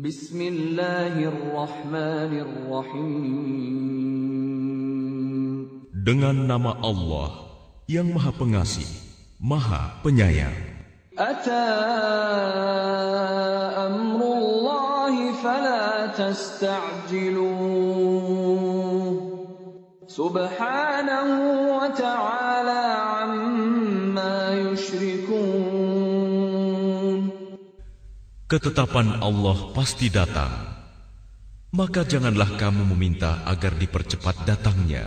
Bismillahirrahmanirrahim. Dengan nama Allah yang Maha Pengasih, Maha Penyayang. Ata amrullahi fala tasta'jiluh. Subhanahu wa ta'ala amma yushrikun. Ketetapan Allah pasti datang, maka janganlah kamu meminta agar dipercepat datangnya.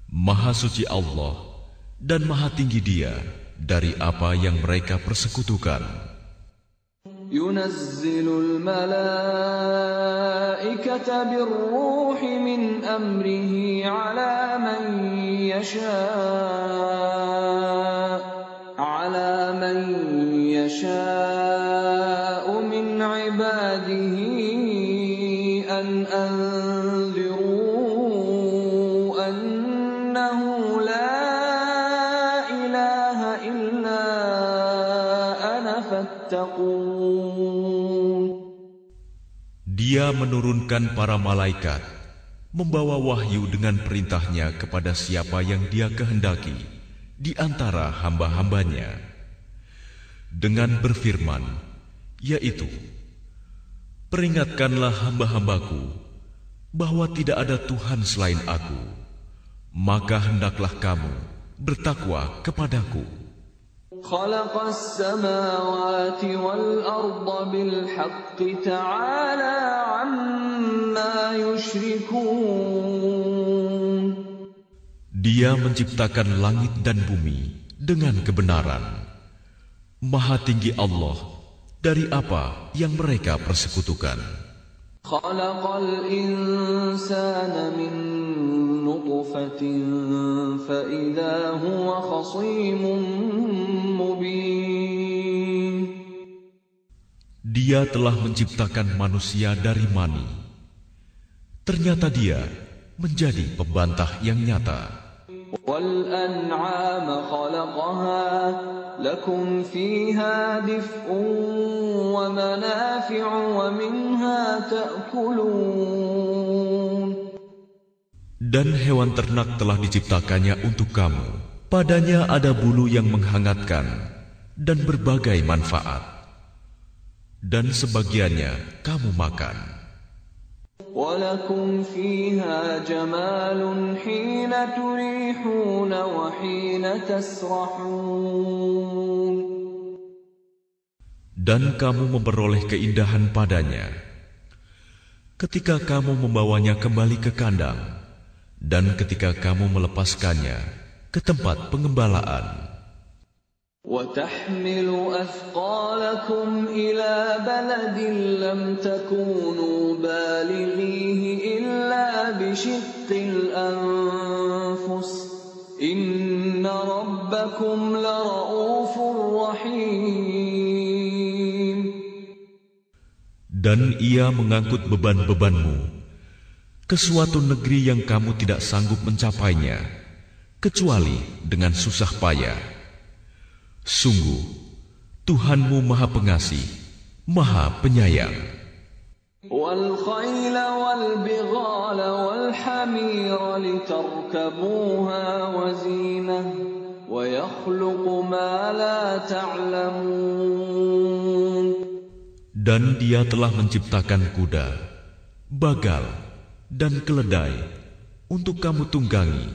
Maha suci Allah dan maha tinggi Dia dari apa yang mereka persekutukan. Yunazzilul malaikata birruhi min amrihi ala man yasha'u min ibadihi an anziru annahu la ilaha illa ana fattaqun. Dia menurunkan para malaikat, membawa wahyu dengan perintahnya kepada siapa yang Dia kehendaki di antara hamba-hambanya, dengan berfirman, yaitu, peringatkanlah hamba-hambaku bahwa tidak ada Tuhan selain Aku, maka hendaklah kamu bertakwa kepadaku. Khalaqas samawati wal arda bil haqqi ta'ala amma yushrikun. Dia menciptakan langit dan bumi dengan kebenaran. Maha tinggi Allah dari apa yang mereka persekutukan. Khalaqal insana min nutfatin fa idza huwa khasimun mubin. Dia telah menciptakan manusia dari mani. Ternyata dia menjadi pembantah yang nyata. Wal an'ama khalaqaha lakum fiha dif'un wa manafi'u wa minha ta'kulun. Dan hewan ternak telah diciptakannya untuk kamu. Padanya ada bulu yang menghangatkan dan berbagai manfaat. Dan sebagiannya kamu makan. وَلَكُمْ فِيهَا جَمَالٌ حِينَ تُرِيحُونَ وَحِينَ تَسْرَحُونَ. Dan kamu memperoleh keindahan padanya ketika kamu membawanya kembali ke kandang dan ketika kamu melepaskannya ke tempat pengembalaan. وَتَحْمِلُ أَثْقَالَكُمْ إِلَى بَلَدٍ لَّمْ تَكُونُوا بَالِغِيهِ إِلَّا بِشِقِّ الْأَنفُسِ إِنَّ رَبَّكُمْ لَرَءُوفٌ رَّحِيمٌ. Dan ia mengangkut beban-bebanmu ke suatu negeri yang kamu tidak sanggup mencapainya kecuali dengan susah payah. Sungguh, Tuhanmu Maha Pengasih, Maha Penyayang. Wal khayla wal bighala wal hamira litarkabuha wa zinah wa yakhluqu ma la ta'lamun. Dan Dia telah menciptakan kuda, bagal, dan keledai untuk kamu tunggangi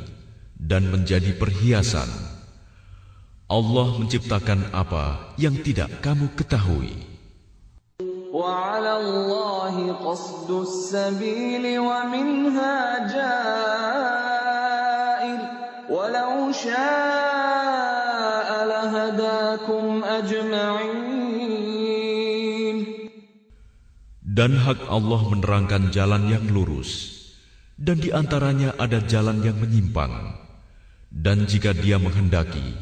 dan menjadi perhiasan. Allah menciptakan apa yang tidak kamu ketahui. وَعَلَى اللَّهِ قَصْدُ السَّبِيلِ وَمِنْهَا جَائِرٌ وَلَوْ شَاءَ لَهَدَاكُمْ أَجْمَعِينَ. Dan hak Allah menerangkan jalan yang lurus, dan di antaranya ada jalan yang menyimpang. Dan jika Dia menghendaki,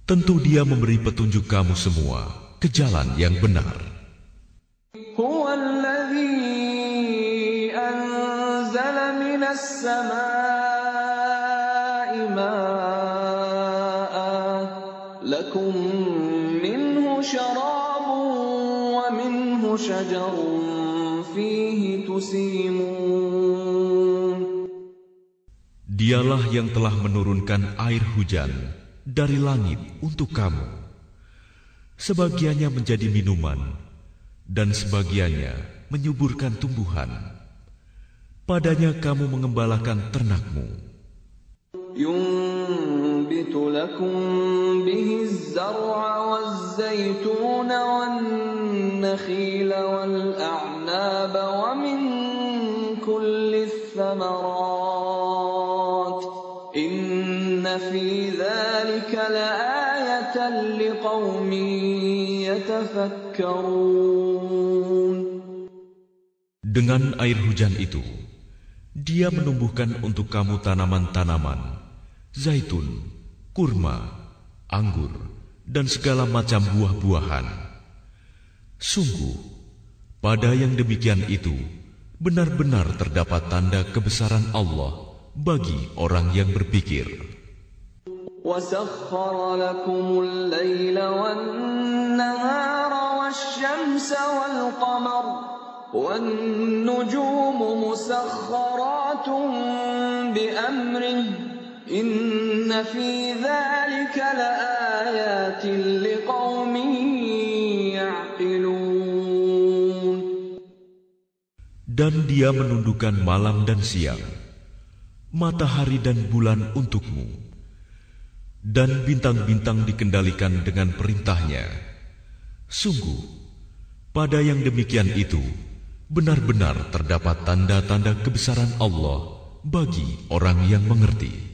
tentu Dia memberi petunjuk kamu semua ke jalan yang benar. Huwa alladhi anzala minas samaa'i maa'a lakum minhu sharabun wa minhu شجر فيه تسيمون Dialah yang telah menurunkan air hujan dari langit untuk kamu. Sebagiannya menjadi minuman, dan sebagiannya menyuburkan tumbuhan. Padanya kamu mengembalakan ternakmu. ينبت لكم به الزرع والزيتون والنخيل والأعناب ومن كل الثمرات إن في ذلك لآية لقوم يتفكرون. Dengan air hujan itu, Dia menumbuhkan untuk kamu tanaman-tanaman, zaitun, kurma, anggur, dan segala macam buah-buahan. Sungguh, pada yang demikian itu, benar-benar terdapat tanda kebesaran Allah bagi orang yang berpikir. وَسَخَّرَ لَكُمُ اللَّيْلَ وَالنَّهَارَ وَالشَّمْسَ وَالْقَمَرَ وَالنُّجُومُ مُسَخَّرَاتٌ بِأَمْرِهِ إِنَّ فِي ذَلِكَ لَآيَاتٍ لِقَوْمٍ يَعْقِلُونَ. Dan Dia menundukkan malam dan siang, matahari dan bulan untukmu, dan bintang-bintang dikendalikan dengan perintahnya. Sungguh, pada yang demikian itu, benar-benar terdapat tanda-tanda kebesaran Allah bagi orang yang mengerti.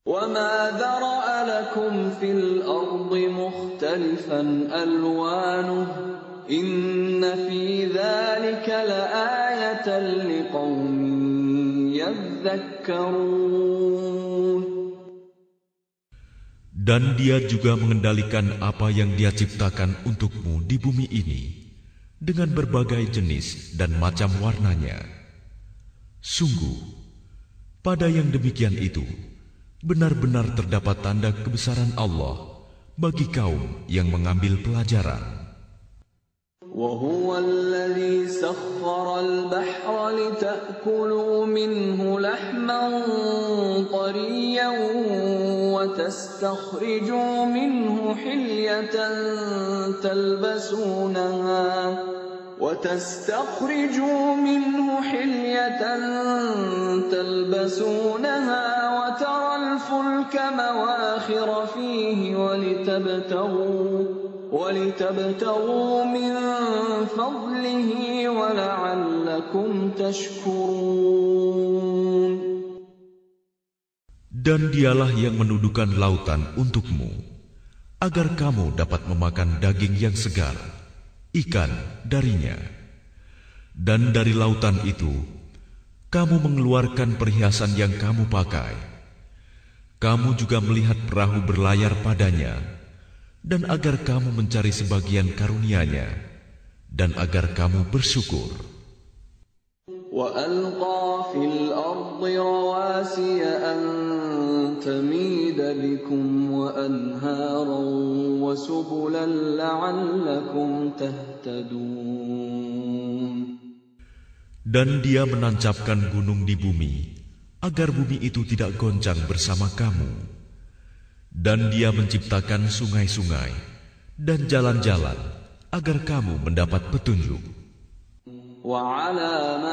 وَمَا ذَرَأَ لَكُمْ فِي الْأَرْضِ مُخْتَلِفًا أَلْوَانُهُ إِنَّ فِي ذَلِكَ لَآيَةً لِقَوْمٍ يَذَّكَّرُونَ. Dan Dia juga mengendalikan apa yang Dia ciptakan untukmu di bumi ini dengan berbagai jenis dan macam warnanya. Sungguh, pada yang demikian itu, benar-benar terdapat tanda kebesaran Allah bagi kaum yang mengambil pelajaran. وَهُوَ الَّذِي سَخَّرَ الْبَحْرَ لِتَأْكُلُوا مِنْهُ لَحْمًا طَرِيًّا وَتَسْتَخْرِجُوا مِنْهُ حِلْيَةً تَلْبَسُونَهَا وَتَرَى الْفُلْكَ مَوَاخِرَ فِيهِ وَلِتَبْتَغُوا مِنْ فَضْلِهِ وَلَعَلَّكُمْ تَشْكُرُونَ. Dan Dialah yang menundukkan lautan untukmu, agar kamu dapat memakan daging yang segar, ikan darinya. Dan dari lautan itu, kamu mengeluarkan perhiasan yang kamu pakai. Kamu juga melihat perahu berlayar padanya, dan agar kamu mencari sebagian karunia-Nya, dan agar kamu bersyukur. وَأَلْقَى فِي الْأَرْضِ رَوَاسِيَ أَن تَمِيدَ بِكُمْ وَأَنْهَارًا وَسُبُلًا لَعَلَّكُمْ تَهْتَدُونَ. Dan Dia menancapkan gunung di bumi, agar bumi itu tidak goncang bersama kamu. Dan Dia menciptakan sungai-sungai dan jalan-jalan, agar kamu mendapat petunjuk. وَعَلَامَاتٍ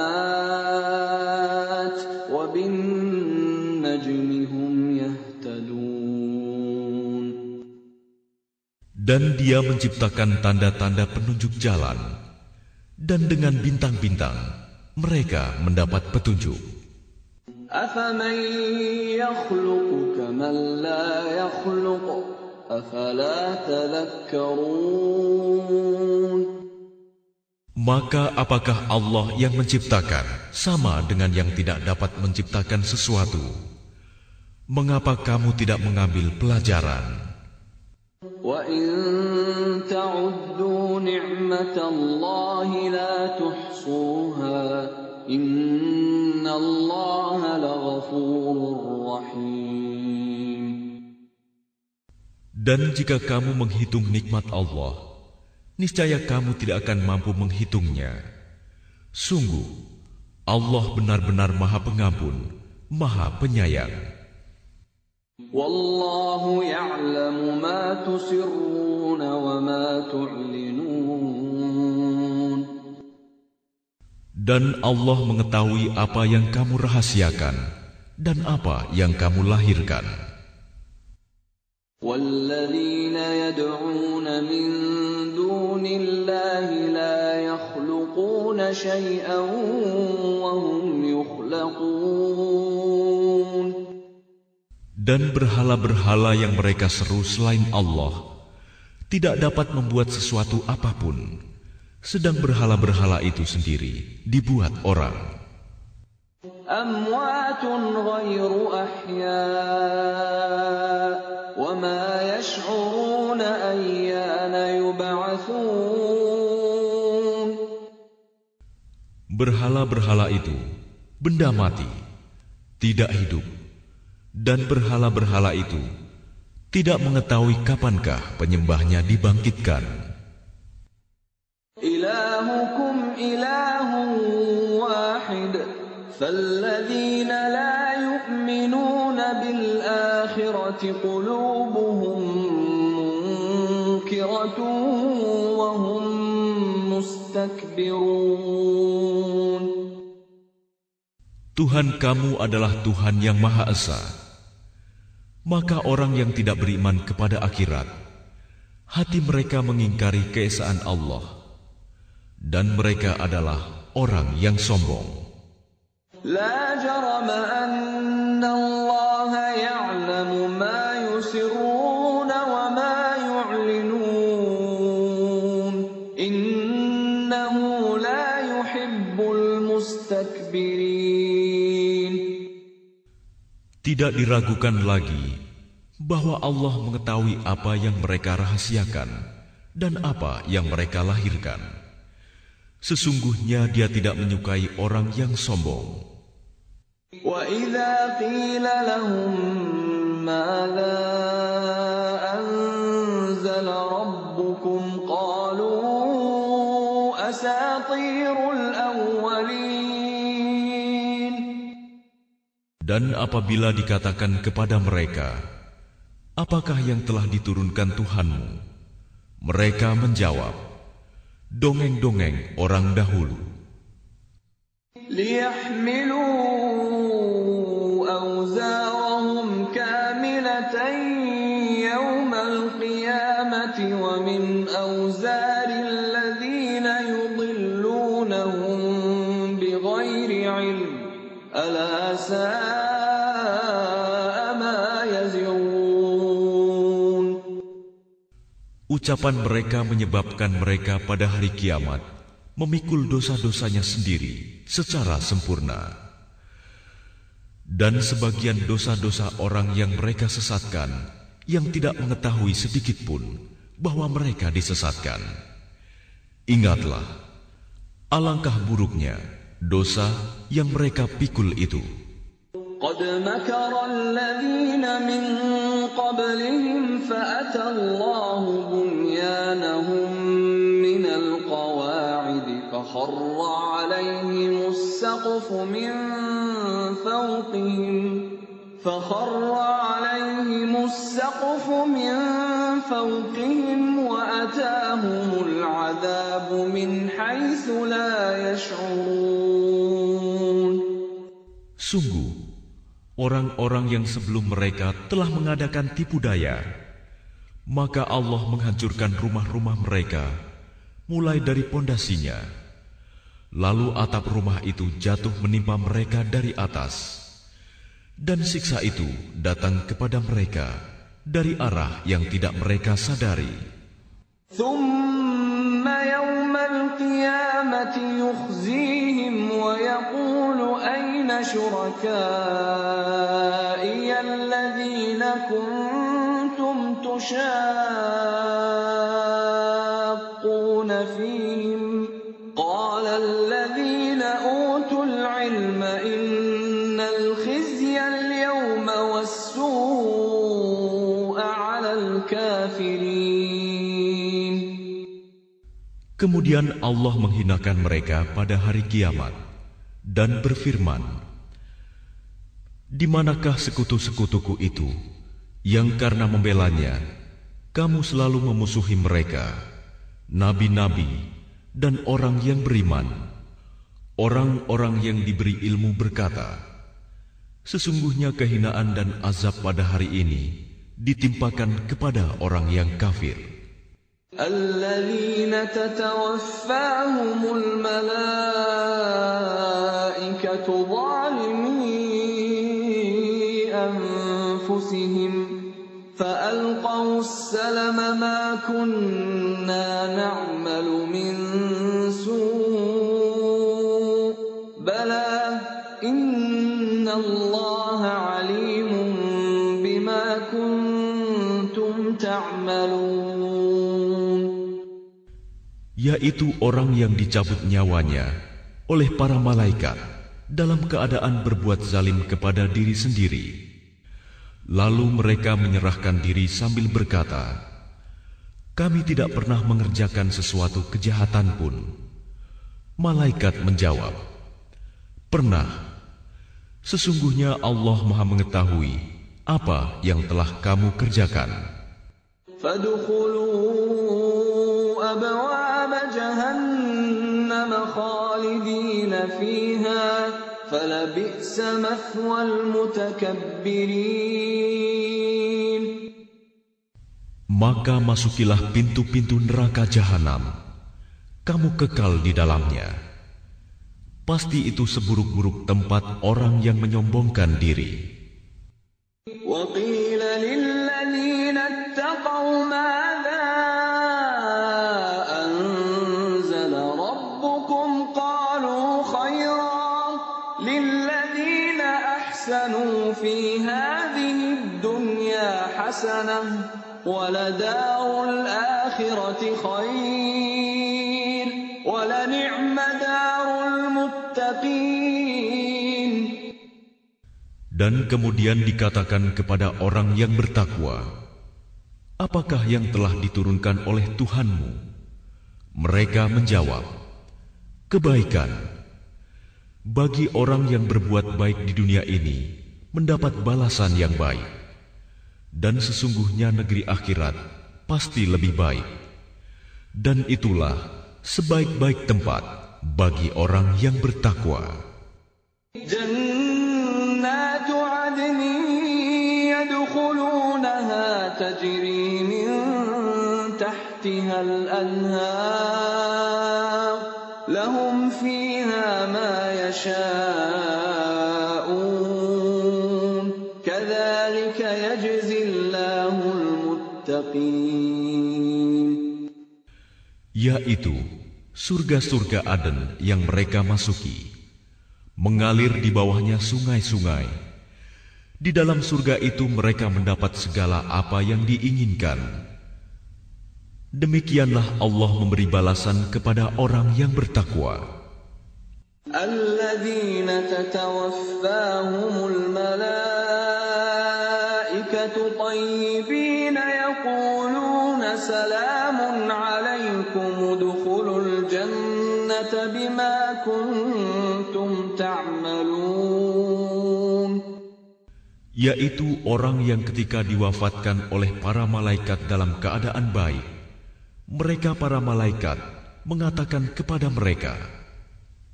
وَبِالنَّجْمِ هُمْ يَهْتَدُونَ. Dan Dia menciptakan tanda-tanda penunjuk jalan, dan dengan bintang-bintang mereka mendapat petunjuk. أَفَمَن يَخْلُقُ كَمَن لَّا يَخْلُقُ أَفَلَا تَذَكَّرُونَ. Maka apakah Allah yang menciptakan sama dengan yang tidak dapat menciptakan sesuatu? Mengapa kamu tidak mengambil pelajaran? وَإِن تَعُدُّوا نِعْمَةَ اللَّهِ لَا تُحْصُوهَا إِنَّ اللَّهَ لَغَفُورٌ رَّحِيمٌ. Dan jika kamu menghitung nikmat Allah, niscaya kamu tidak akan mampu menghitungnya. Sungguh, Allah benar-benar Maha Pengampun, Maha Penyayang. Wallahu ya'lamu ma tusirruna wa ma tu'linun. Dan Allah mengetahui apa yang kamu rahasiakan dan apa yang kamu lahirkan. وَالَّذِينَ يَدْعُونَ مِن دُونِ اللَّهِ لَا يَخْلُقُونَ شَيْئًا وَهُمْ يُخْلَقُونَ. Dan berhala-berhala yang mereka seru selain Allah tidak dapat membuat sesuatu apapun, sedang berhala-berhala itu sendiri dibuat orang. أَمْوَاتٌ غَيْرُ أَحْيَاءٍ وَمَا يَشْعُرُونَ أَيَّانَ يُبْعَثُونَ. Berhala-berhala itu benda mati, tidak hidup, dan berhala-berhala itu tidak mengetahui kapankah penyembahnya dibangkitkan. إِلَٰهُكُمْ إِلَٰهٌ وَاحِدٌ فَالَّذِينَ لَا يُؤْمِنُونَ بِالْآخِرَةِ قُلُوبُهُم مُّنكِرَةٌ وَهُم مُّسْتَكْبِرُونَ. Tuhan kamu adalah Tuhan yang Maha Esa. Maka orang yang tidak beriman kepada akhirat, hati mereka mengingkari keesaan Allah, dan mereka adalah orang yang sombong. لا جرم أن الله يعلم ما يسرون وما يعلنون إنه لا يحب المستكبرين. Tidak diragukan lagi bahwa Allah mengetahui apa yang mereka rahasiakan dan apa yang mereka lahirkan. Sesungguhnya Dia tidak menyukai orang yang sombong. وَإِذَا قِيلَ لَهُم مَّاذَا أَنزَلَ رَبُّكُمْ قَالُوا أَسَاطِيرُ الْأَوَّلِينَ. Dan apabila dikatakan kepada mereka, apakah yang telah diturunkan Tuhanmu? Mereka menjawab, dongeng-dongeng orang dahulu. لِيَحْمِلُوا أَوْزَارَهُمْ كَامِلَةً يَوْمَ الْقِيَامَةِ وَمِنْ أَوْزَارِ الَّذِينَ يُضِلُّونَهُم بِغَيْرِ عِلْمٍ أَلَا سَاءَ مَا يَزِرُونَ. Ucapan mereka menyebabkan mereka pada hari kiamat memikul dosa-dosanya sendiri secara sempurna. Dan sebagian dosa-dosa orang yang mereka sesatkan, yang tidak mengetahui sedikit pun bahwa mereka disesatkan. Ingatlah, alangkah buruknya dosa yang mereka pikul itu. قد مكر الذين من قبلهم فأتى الله بنيانهم من القواعد فخر عليهم السقف من فوقهم وأتاهم العذاب من حيث لا يشعرون. Sungguh, orang-orang yang sebelum mereka telah mengadakan tipu daya, maka Allah menghancurkan rumah-rumah mereka mulai dari pondasinya. Lalu atap rumah itu jatuh menimpa mereka dari atas, dan siksa itu datang kepada mereka dari arah yang tidak mereka sadari. ثم يوم القيامة يخزيهم ويقول أين شركائي الذين كنتم تشاقون فيهم قال الذين أوتوا العلم إن الخزي اليوم والسوء على الكافرين. Kemudian Allah menghinakan mereka pada hari kiamat dan berfirman, "Di manakah sekutu-sekutuku itu yang karena membelanya kamu selalu memusuhi mereka, nabi-nabi dan orang yang beriman?" Orang-orang yang diberi ilmu berkata, "Sesungguhnya kehinaan dan azab pada hari ini ditimpakan kepada orang yang kafir." الذين تتوفاهم الملائكة ظالمي أنفسهم فألقوا السلم ما كنا نعمل من سوء بلى إن الله عليم بما كنتم تعملون. Yaitu orang yang dicabut nyawanya oleh para malaikat dalam keadaan berbuat zalim kepada diri sendiri. Lalu mereka menyerahkan diri sambil berkata, "Kami tidak pernah mengerjakan sesuatu kejahatan pun." Malaikat menjawab, "Pernah. Sesungguhnya Allah Maha mengetahui apa yang telah kamu kerjakan." أبواب جهنم خالدين فيها فلبئس مثوى المتكبرين. Maka masukilah pintu-pintu neraka jahanam, kamu kekal di dalamnya. Pasti itu seburuk-buruk tempat orang yang menyombongkan diri. وقيل للذين اتقوا ماذا أنزل ربكم قالوا خيرا للذين أحسنوا في هذه الدنيا حسنة ولدار الآخرة خير ولنعم دار المتقين. Dan kemudian dikatakan kepada orang yang bertakwa, "Apakah yang telah diturunkan oleh Tuhanmu?" Mereka menjawab, "Kebaikan. Bagi orang yang berbuat baik di dunia ini mendapat balasan yang baik, dan sesungguhnya negeri akhirat pasti lebih baik, dan itulah sebaik-baik tempat bagi orang yang bertakwa." جنات عدن يدخلونها تجري من تحتها الأنهار لهم فيها ما يشاءون كذلك يجزي الله المتقين. Yaitu surga-surga Aden yang mereka masuki, mengalir di bawahnya sungai-sungai. Di dalam surga itu mereka mendapat segala apa yang diinginkan. Demikianlah Allah memberi balasan kepada orang yang bertakwa. Alladzina tatawaffahumul malaikatu tayyibina yaquluna salamun alaikum udkhulul jannata bima kuntum ta'malun. Yaitu orang yang ketika diwafatkan oleh para malaikat dalam keadaan baik, mereka para malaikat mengatakan kepada mereka,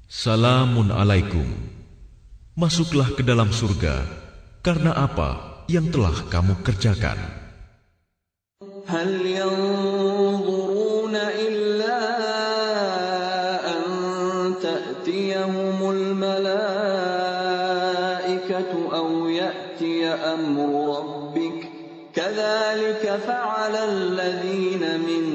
"Salamun alaikum, masuklah ke dalam surga karena apa yang telah kamu kerjakan." Hal yanzuruna illa an ta'tiyahumul malaikatu aw ya'tiya amru rabbik kadzalika fa'ala alladhina min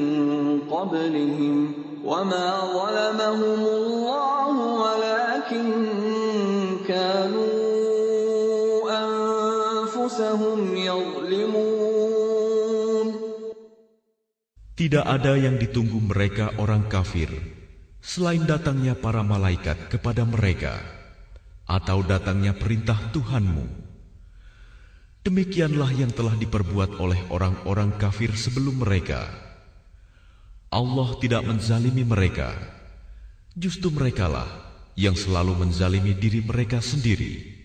qablihim wama zalamahumullahu walakin kanu anfusahum yadhlimun. Tidak ada yang ditunggu mereka orang kafir selain datangnya para malaikat kepada mereka atau datangnya perintah Tuhanmu. Demikianlah yang telah diperbuat oleh orang-orang kafir sebelum mereka. Allah tidak menzalimi mereka. Justru merekalah yang selalu menzalimi diri mereka sendiri.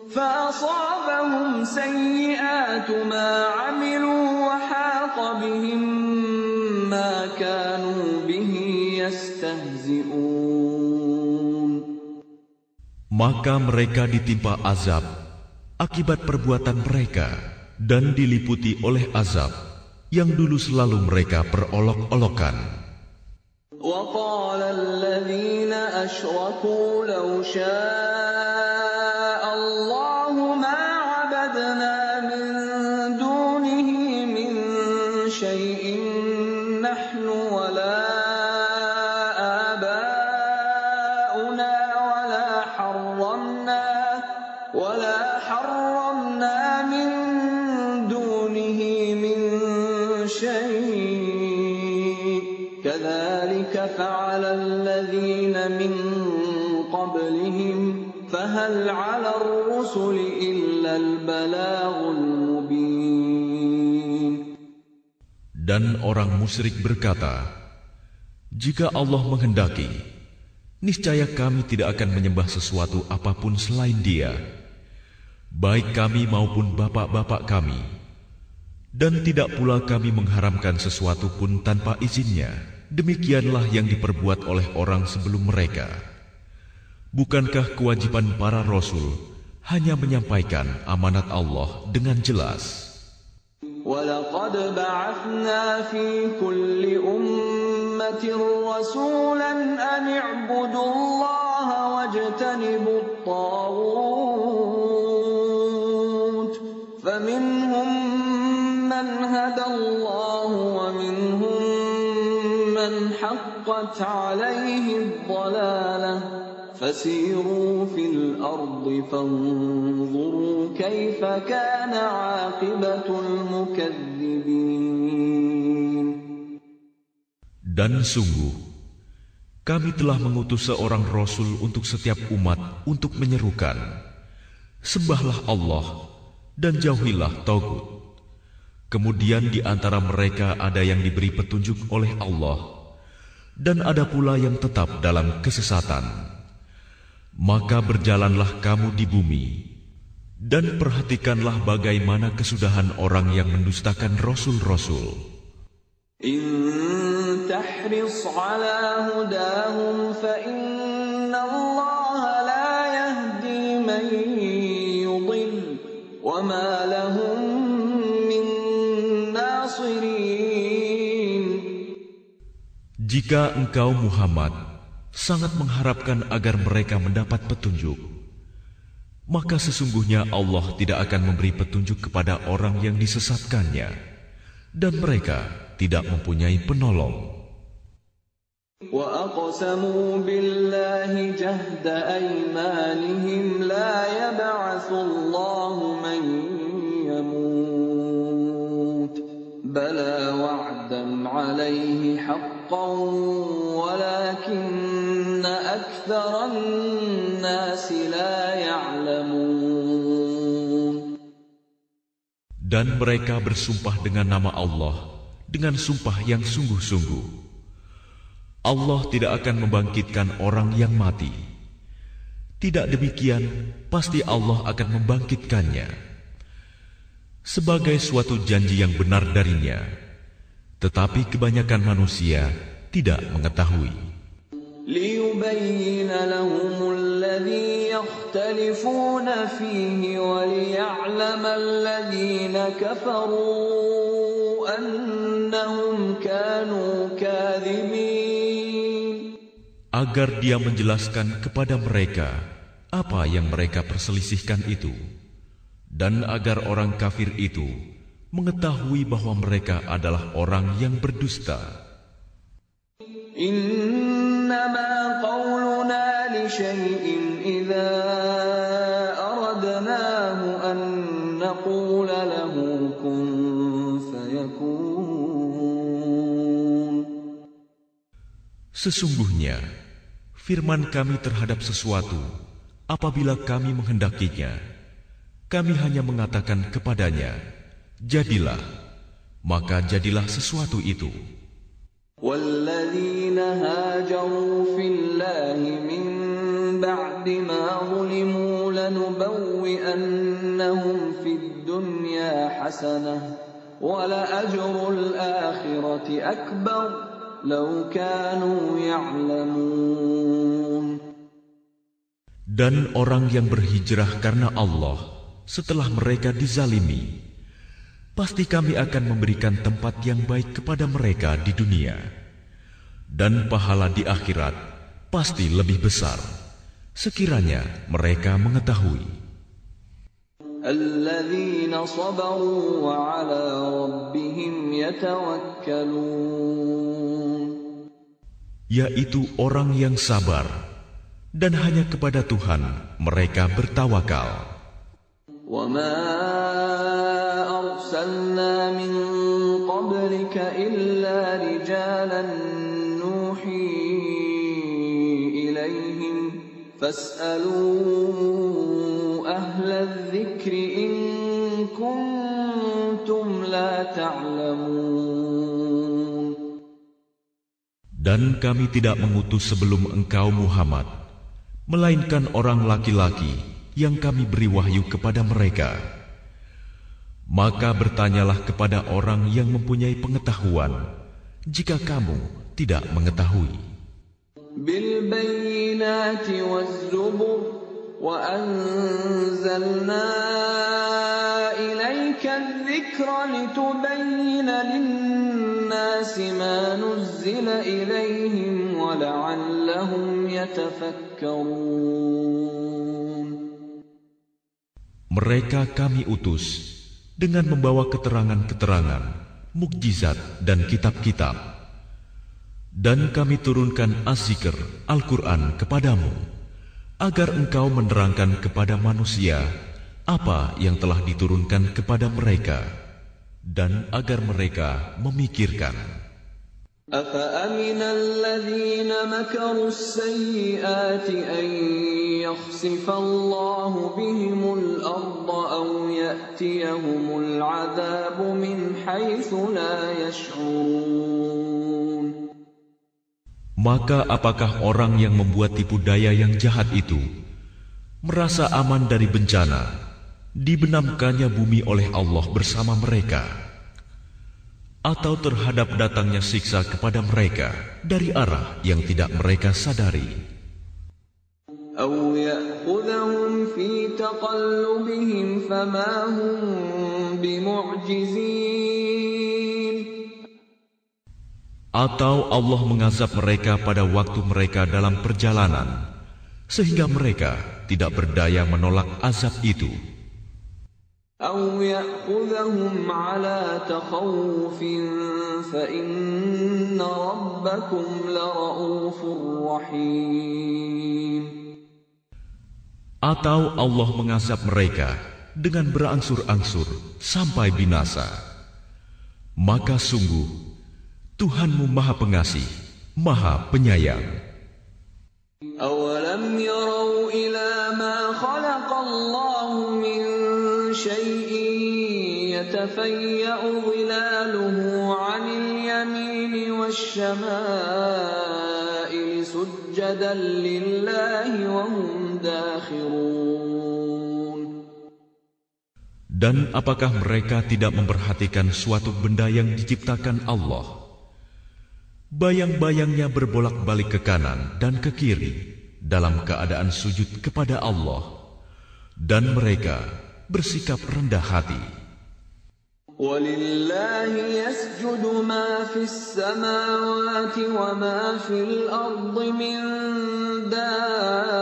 فَأَصَابَهُمْ سَيِّئَاتُ مَا عَمِلُوا وَحَاقَ بِهِم مَّا كَانُوا بِهِ يَسْتَهْزِئُونَ. Maka mereka ditimpa azab akibat perbuatan mereka dan diliputi oleh azab yang dulu selalu mereka perolok-olokan. وَقَالَ الَّذِينَ أَشْرَكُوا لَوْ شَاءَ اللَّهُ مَا عَبَدْنَا مِن دُونِهِ مِن شَيْءٍ نَّحْنُ وَلَا آبَاؤُنَا وَلَا حَرَّمْنَا مِن دُونِهِ مِن شَيْءٍ كَذَلِكَ فَعَلَ الَّذِينَ مِن قَبْلِهِمْ فَهَلْ عَلَى الرُّسُلِ إِلَّا الْبَلَاغُ الْمُبِينُ. Dan orang musyrik berkata, jika Allah menghendaki, niscaya kami tidak akan menyembah sesuatu apapun selain Dia, baik kami maupun bapak-bapak kami, dan tidak pula kami mengharamkan sesuatu pun tanpa izinnya. Demikianlah yang diperbuat oleh orang sebelum mereka. Bukankah kewajiban para rasul hanya menyampaikan amanat Allah dengan jelas? وَلَقَدْ بَعَثْنَا فِي كُلِّ أُمَّةٍ رَّسُولًا أَنِ اعْبُدُوا اللَّهَ وَاجْتَنِبُوا الطَّاغُوتَ فَمِنْهُم مَّنْ هَدَى اللَّهُ وَمِنْهُم مَّنْ حَقَّتْ عَلَيْهِ الضَّلَالَةُ فَسِيرُوا فِي الْأَرْضِ فَانظُرُوا كَيْفَ كَانَ عَاقِبَةُ الْمُكَذِّبِينَ. Dan sungguh, kami telah mengutus seorang Rasul untuk setiap umat untuk menyerukan, sembahlah Allah dan jauhilah tagut. Kemudian di antara mereka ada yang diberi petunjuk oleh Allah, dan ada pula yang tetap dalam kesesatan. Maka berjalanlah kamu di bumi, dan perhatikanlah bagaimana kesudahan orang yang mendustakan Rasul-Rasul. إِن تَحْرِصْ عَلَىٰ هُدَاهُمْ فَإِنَّ اللَّهَ لَا يَهْدِي مَن يُضِلُّ وَمَا لَهُم مِّن نَّاصِرِينَ. Jika engkau Muhammad sangat mengharapkan agar mereka mendapat petunjuk, maka sesungguhnya Allah tidak akan memberi petunjuk kepada orang yang disesatkannya, dan mereka tidak mempunyai penolong. وَأَقْسَمُوا بِاللَّهِ جَهْدَ أَيْمَانِهِمْ لَا يَبْعَثُ اللَّهُ مَن يَمُوتُ بَلَىٰ وَعْدًا عَلَيْهِ حَقًّا وَلَٰكِنَّ أَكْثَرَ النَّاسِ لَا يَعْلَمُونَ. Dan mereka bersumpah dengan nama Allah dengan sumpah yang sungguh-sungguh. Allah tidak akan membangkitkan orang yang mati. Tidak demikian, pasti Allah akan membangkitkannya sebagai suatu janji yang benar darinya. Tetapi kebanyakan manusia tidak mengetahui. لِيُبَيِّنَ لَهُمُ الَّذِي يَخْتَلِفُونَ فِيهِ وَلِيَعْلَمَ الَّذِينَ كَفَرُوا أَنَّهُمْ كَانُوا كَاذِبِينَ. Agar Dia menjelaskan kepada mereka apa yang mereka perselisihkan itu, dan agar orang kafir itu mengetahui bahwa mereka adalah orang yang berdusta. إِنَّمَا قَوْلُنَا لِشَيْءٍ إِذَا أَرَدْنَاهُ أَن نَّقُولَ لَهُ كُن فَيَكُونُ. Sesungguhnya, firman kami terhadap sesuatu, apabila kami menghendakinya, kami hanya mengatakan kepadanya, jadilah, maka jadilah sesuatu itu. والذين هاجروا في الله من بعد ما ظلموا لنبوئنهم في الدنيا حسنة ولأجر الآخرة أكبر لو كانوا يعلمون. Dan orang yang berhijrah karena Allah setelah mereka dizalimi, pasti kami akan memberikan tempat yang baik kepada mereka di dunia, dan pahala di akhirat pasti lebih besar, sekiranya mereka mengetahui. الذين صبروا وعلى ربهم يتوكلون. Yaitu orang yang sabar, dan hanya kepada Tuhan mereka bertawakal. وَمَا أَرْسَلْنَا مِن قَبْلِكَ إِلَّا رِجَالًا نُوحِي إِلَيْهِمْ فَاسْأَلُوا أَهْلَ الذِّكْرِ إِن كُنتُمْ لَا تَعْلَمُونَ. Dan kami tidak mengutus sebelum engkau Muhammad, melainkan orang laki-laki yang kami beri wahyu kepada mereka. Maka bertanyalah kepada orang yang mempunyai pengetahuan, jika kamu tidak mengetahui. Bil bayyinati waz zubur wa anzalna ilayka adh-dhikra litubayyina lin-nasi ma nuzzila ilayhim wa la'allahum yatafakkarun. Mereka kami utus dengan membawa keterangan-keterangan, mukjizat dan kitab-kitab. Dan kami turunkan Az-Zikr, Al-Quran kepadamu, agar engkau menerangkan kepada manusia apa yang telah diturunkan kepada mereka, dan agar mereka memikirkan. أَفَأَمِنَ الَّذِينَ مَكَرُوا السَّيِّئَاتِ أَن يَخْسِفَ اللَّهُ بِهِمُ الْأَرْضَ أَوْ يَأْتِيَهُمُ الْعَذَابُ مِنْ حَيْثُ لَا يَشْعُرُونَ. Maka apakah orang yang membuat tipu daya yang jahat itu merasa aman dari bencana, dibenamkannya bumi oleh Allah bersama mereka, atau terhadap datangnya siksa kepada mereka dari arah yang tidak mereka sadari? أَوْ يَأْخُذَهُمْ فِي تَقَلُّبِهِمْ فَمَا هُمْ بِمُعْجِزِينَ. Atau Allah mengazab mereka pada waktu mereka dalam perjalanan, sehingga mereka tidak berdaya menolak azab itu. أَوْ يَأْخُذَهُمْ عَلَى تَخَوُّفٍ فَإِنَّ رَبَّكُمْ لَرَءُوفٌ رَحِيمٌ. Atau Allah mengazab mereka dengan berangsur-angsur sampai binasa. Maka sungguh Tuhanmu Maha Pengasih, Maha Penyayang. أَوَلَمْ يَرَوْا إِلَى مَا خَلَقَ اللَّهُ مِنْ شَيْءٍ يَتَفَيَّأُ ظِلَالُهُ عَنِ الْيَمِينِ وَالشَّمَائِلِ سُجَّدًا لِلَّهِ وَهُمْ دَاخِرُونَ. Dan apakah mereka tidak memperhatikan suatu benda yang diciptakan Allah? Bayang-bayangnya berbolak-balik ke kanan dan ke kiri dalam keadaan sujud kepada Allah, dan mereka bersikap rendah hati. وَلِلَّهِ يَسْجُدُ مَا فِي السَّمَاوَاتِ وَمَا فِي الْأَرْضِ مِنْ دَابَّةٍ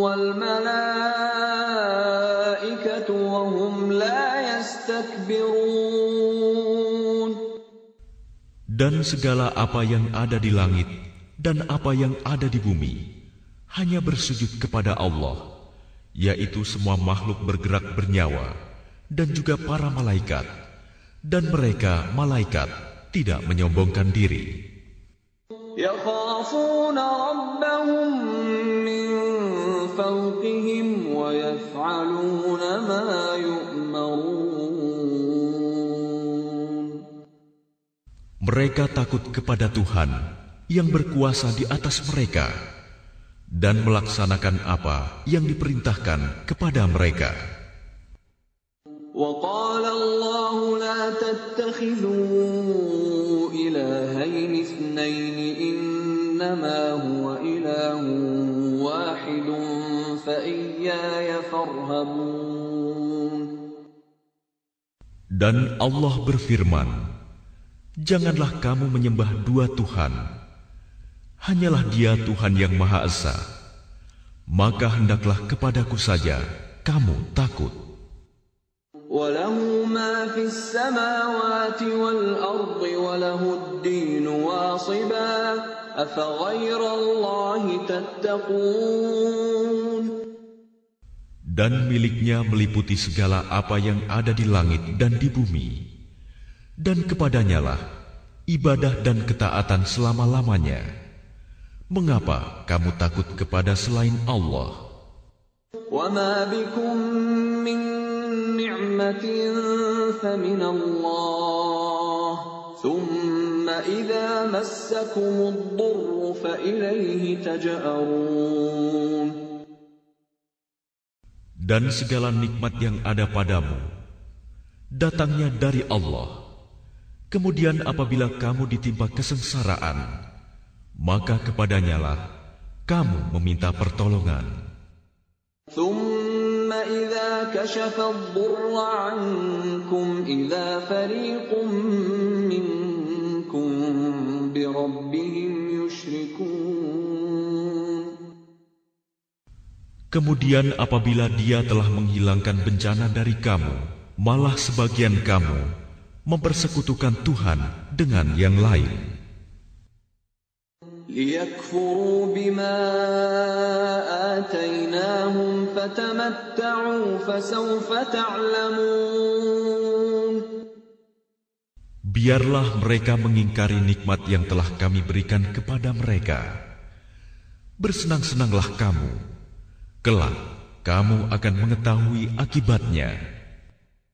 وَالْمَلَائِكَةُ وَهُمْ لَا يَسْتَكْبِرُونَ. Dan segala apa yang ada di langit dan apa yang ada di bumi hanya bersujud kepada Allah, yaitu semua makhluk bergerak bernyawa dan juga para malaikat, dan mereka malaikat tidak menyombongkan diri. يَخَافُونَ رَبَّهُم مِّن فَوْقِهِمْ وَيَفْعَلُونَ مَا يُؤْمَرُونَ. Mereka takut kepada Tuhan yang berkuasa di atas mereka dan melaksanakan apa yang diperintahkan kepada mereka. وقال الله لا تتخذوا إلهين اثنين إنما هو إله واحد فإياي فارهبون. Dan Allah berfirman, janganlah kamu menyembah dua Tuhan, hanyalah Dia Tuhan yang Maha Esa, maka hendaklah kepadaku saja kamu takut. وَلَهُ مَا فِي السَّمَاوَاتِ وَالْأَرْضِ وَلَهُ الدِّينُ وَاصِبًا أَفَغَيْرَ اللَّهِ تَتَّقُونَ. Dan miliknya meliputi segala apa yang ada di langit dan di bumi, dan kepadanyalah ibadah dan ketaatan selama-lamanya. Mengapa kamu takut kepada selain Allah? وَمَا بِكُم مِّن نِّعْمَةٍ فَمِنَ اللَّهِ ثُمَّ إِذَا مَسَّكُمُ الضُّرُّ فَإِلَيْهِ تَجْأَرُونَ. Dan segala nikmat yang ada padamu datangnya dari Allah. Kemudian apabila kamu ditimpa kesengsaraan, maka kepadanyalah kamu meminta pertolongan. ثُمَّ إِذَا كَشَفَ الضُّرَّ عَنكُمْ إِذَا فَرِيقٌ مِّنكُم بِرَبِّهِمْ يُشْرِكُونَ. Kemudian apabila Dia telah menghilangkan bencana dari kamu, malah sebagian kamu mempersekutukan Tuhan dengan yang lain. لِيَكْفُرُوا بِمَا آتَيْنَاهُمْ فَتَمَتَّعُوا فَسَوْفَ تَعْلَمُونَ. Biarlah mereka mengingkari nikmat yang telah kami berikan kepada mereka. Bersenang-senanglah kamu, kelak kamu akan mengetahui akibatnya.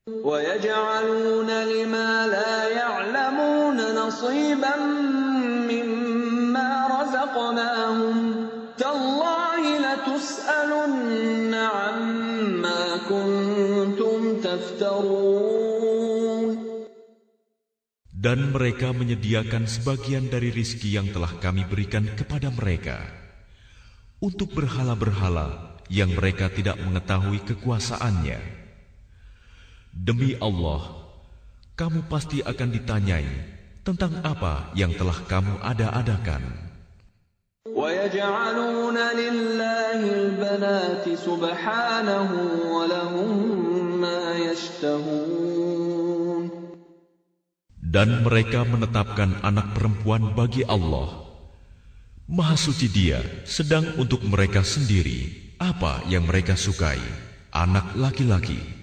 وَيَجْعَلُونَ لِمَا لَا يَعْلَمُونَ نَصِيبًا مِّمَّا رَزَقْنَاهُمْ تَاللَّهِ لَتُسْأَلُنَّ عَمَّا كُنتُمْ تَفْتَرُونَ. Dan mereka menyediakan sebagian dari rizki yang telah kami berikan kepada mereka untuk berhala-berhala yang mereka tidak mengetahui kekuasaannya. Demi Allah, kamu pasti akan ditanyai tentang apa yang telah kamu ada-adakan. وَيَجْعَلُونَ لِلَّهِ الْبَنَاتِ سُبْحَانَهُ وَلَهُم مَّا يَشْتَهُونَ. Dan mereka menetapkan anak perempuan bagi Allah. Maha suci Dia sedang untuk mereka sendiri apa yang mereka sukai, anak laki-laki.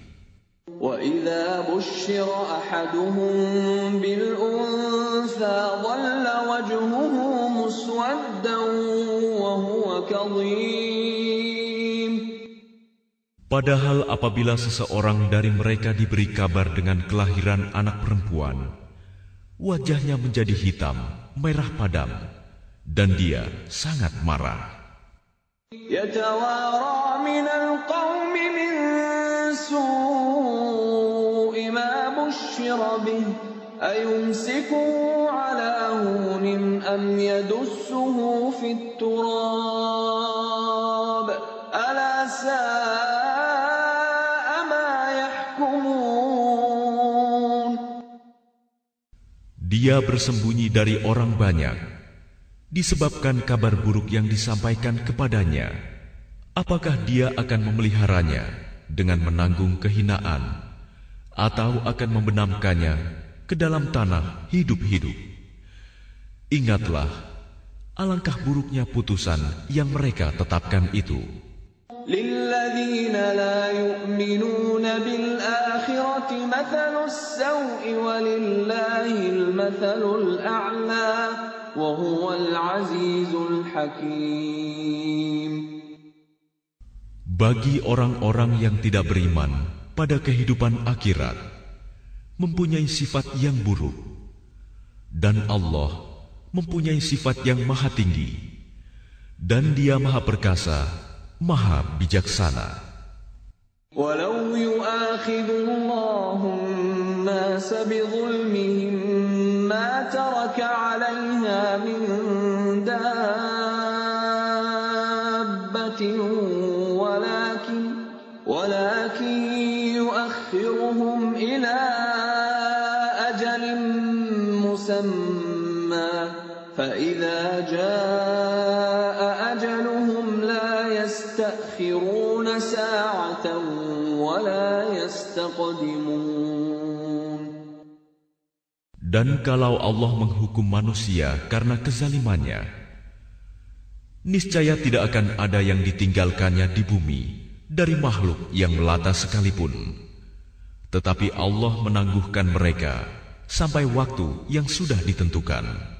وَإِذَا بُشِّرَ أَحَدُهُم بِالْأُنثَىٰ ظَلَّ وَجْهُهُ مُسْوَدًّا وَهُوَ كَظِيمٌ. Padahal apabila seseorang dari mereka diberi kabar dengan kelahiran anak perempuan, wajahnya menjadi hitam, merah padam, dan dia sangat marah. يَتَوَارَىٰ مِنَ الْقَوْمِ مِن سُوءِ مَا بُشِّرَ بِهِ أَيُمْسِكُهُ عَلَىٰ هُونٍ أَمْ يَدُسُّهُ فِي التُّرَابِ أَلَا سَاءَ مَا يَحْكُمُونَ. Dia bersembunyi dari orang banyak disebabkan kabar buruk yang disampaikan kepadanya. Apakah dia akan memeliharanya dengan menanggung kehinaan, atau akan membenamkannya ke dalam tanah hidup-hidup? Ingatlah, alangkah buruknya putusan yang mereka tetapkan itu. لِلَّذِينَ لَا يُؤْمِنُونَ بِالْآخِرَةِ مَثَلُ السَّوْءِ وَلِلَّهِ الْمَثَلُ الْأَعْلَى وَهُوَ الْعَزِيزُ الْحَكِيمُ. Bagi orang-orang yang tidak beriman pada kehidupan akhirat, mempunyai sifat yang buruk, Dan Allah mempunyai sifat yang maha tinggi, dan Dia maha perkasa, maha bijaksana. وَلَوْ يُؤَاخِذُ اللَّهُ النَّاسَ بِظُلْمِهِمْ مَا تَرَكَ عَلَيْهَا مِنْ دَابَّةٍ وَلَكِنْ يُؤَخِّرُهُمْ إِلَى أَجَلٍ مُّسَمًّى فَإِذَا جَاءَ أَجَلُهُمْ لَا يَسْتَأْخِرُونَ سَاعَةً وَلَا يَسْتَقْدِمُونَ. Dan kalau Allah menghukum manusia karena kezalimannya, niscaya tidak akan ada yang ditinggalkannya di bumi dari makhluk yang melata sekalipun. Tetapi Allah menangguhkan mereka sampai waktu yang sudah ditentukan.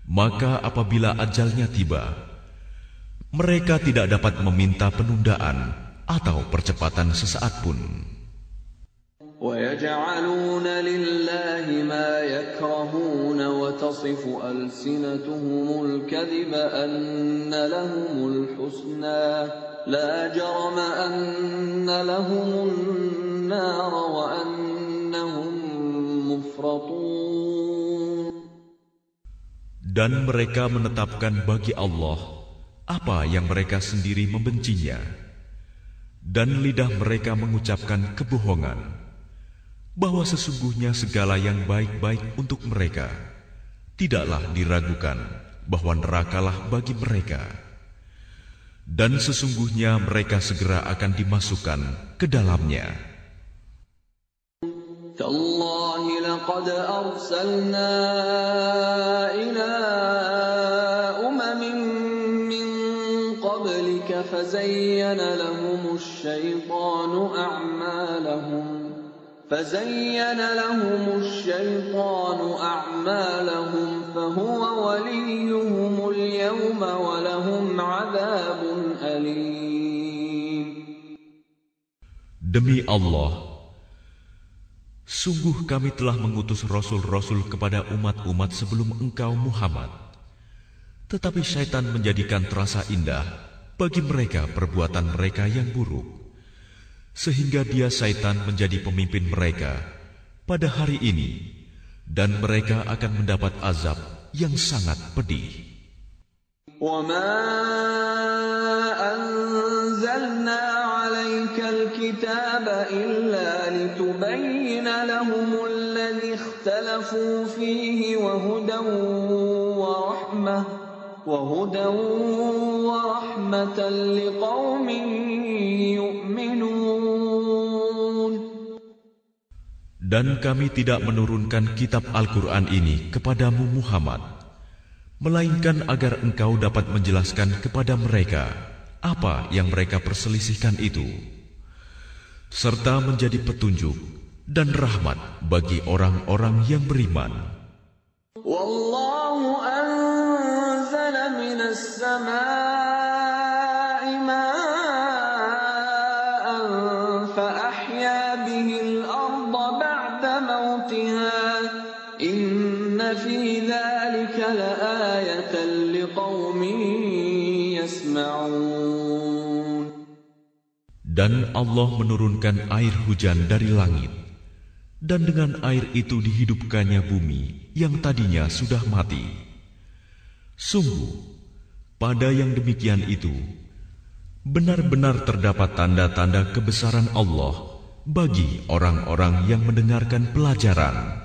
Maka apabila ajalnya tiba, mereka tidak dapat meminta penundaan atau percepatan sesaat pun. وَيَجْعَلُونَ لِلَّهِ مَا يَكْرَهُونَ وَتَصِفُ أَلْسِنَتُهُمُ الْكَذِبَ أَنَّ لَهُمُ الْحُسْنَى لَا جَرَمَ أَنَّ لَهُمُ النَّارَ وَأَنَّهُمْ مُفْرَطُونَ. Dan mereka menetapkan bagi Allah apa yang mereka sendiri membencinya, dan lidah mereka mengucapkan kebohongan, bahwa sesungguhnya segala yang baik-baik untuk mereka. Tidaklah diragukan bahwa nerakalah bagi mereka, dan sesungguhnya mereka segera akan dimasukkan ke dalamnya. تَاللَّهِ لَقَدْ أَرْسَلْنَا إِلَىٰ أُمَمٍ مِّن قَبْلِكَ فَزَيَّنَ لَهُمُ الشَّيْطَانُ أَعْمَالَهُمْ فَهُوَ وَلِيُّهُمُ الْيَوْمَ وَلَهُمْ عَذَابٌ أَلِيمٌ. Demi Allah, sungguh kami telah mengutus rasul-rasul kepada umat-umat sebelum engkau Muhammad. Tetapi syaitan menjadikan terasa indah bagi mereka perbuatan mereka yang buruk, sehingga dia syaitan menjadi pemimpin mereka pada hari ini, dan mereka akan mendapat azab yang sangat pedih. وَمَا أَنزَلْنَا عَلَيْكَ الْكِتَابَ إِلَّا لِتُبَيِّنَ لَهُمُ الَّذِي اخْتَلَفُوا فِيهِ وَهُدًى وَرَحْمَةً لِقَوْمٍ يُؤْمِنُونَ. Dan kami tidak menurunkan kitab Al-Quran ini kepadamu Muhammad, melainkan agar engkau dapat menjelaskan kepada mereka apa yang mereka perselisihkan itu, serta menjadi petunjuk dan rahmat bagi orang-orang yang beriman. Wallahu anzala minas samaa'i maa'an fa ahya bihil arda ba'da mautiha inna fi dhalika laayatan liqaumin yasma'un. Dan Allah menurunkan air hujan dari langit, dan dengan air itu dihidupkannya bumi yang tadinya sudah mati. Sungguh, pada yang demikian itu, benar-benar terdapat tanda-tanda kebesaran Allah bagi orang-orang yang mendengarkan pelajaran.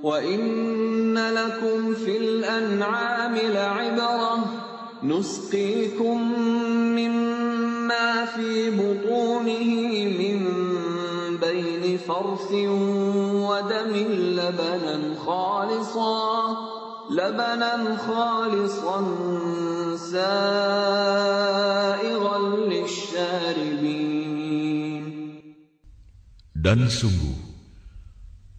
Wa inna lakum fil an'ami la'ibrah nusqikum mimma fi butunihi min bayni farsin wa damin labanan khalisan sa'igan lisyaribin. Dan sungguh,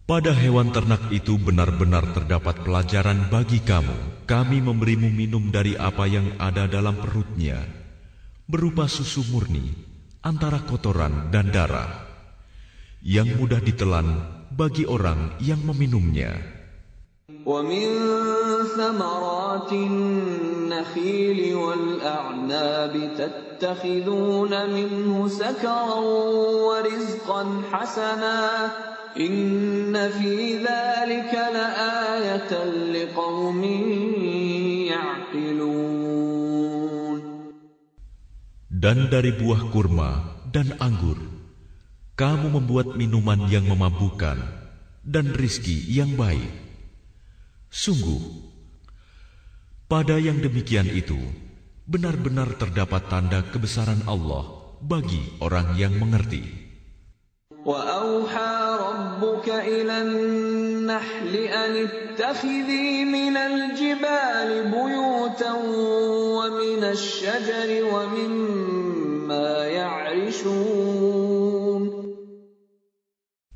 pada hewan ternak itu benar-benar terdapat pelajaran bagi kamu. Kami memberimu minum dari apa yang ada dalam perutnya, berupa susu murni antara kotoran dan darah, yang mudah ditelan bagi orang yang meminumnya. ومن ثمرات النخيل والأعناب تتخذون منه سكرا ورزقا حسنا إن في ذلك لآية لقوم يعقلون. Dan dari buah kurma dan anggur, kamu membuat minuman yang memabukkan dan rizki yang baik. Sungguh, pada yang demikian itu, benar-benar terdapat tanda kebesaran Allah bagi orang yang mengerti. وَأَوْحَى رَبُّكَ إِلَى النَّحْلِ أَنِ اتَّخِذِي مِنَ الْجِبَالِ بُيُوتًا وَمِنَ الشَّجَرِ وَمِمَّا يَعْرِشُونَ.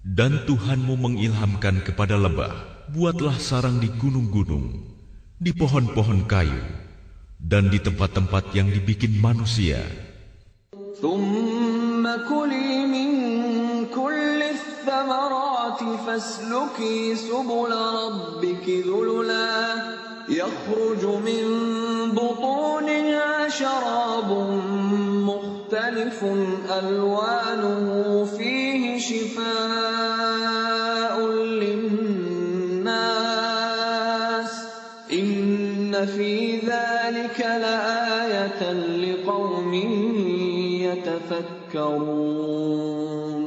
Dan Tuhanmu mengilhamkan kepada lebah, buatlah sarang di gunung-gunung, di pohon-pohon kayu, dan di tempat-tempat yang dibikin manusia. ثُمَّ كُلِي مِن كُلِّ الثَّمَرَاتِ فَاسْلُكِي سُبُلَ رَبِّكِ ذُلُلًا يَخْرُجُ مِن بُطُونِهَا شَرَابٌ مُخْتَلِفٌ أَلْوَانُهُ فِيهِ شِفَاءٌ لِلنَّاسِ إِنَّ فِي ذَلِكَ لَآيَةً لِقَوْمٍ يَتَفَكَّرُونَ.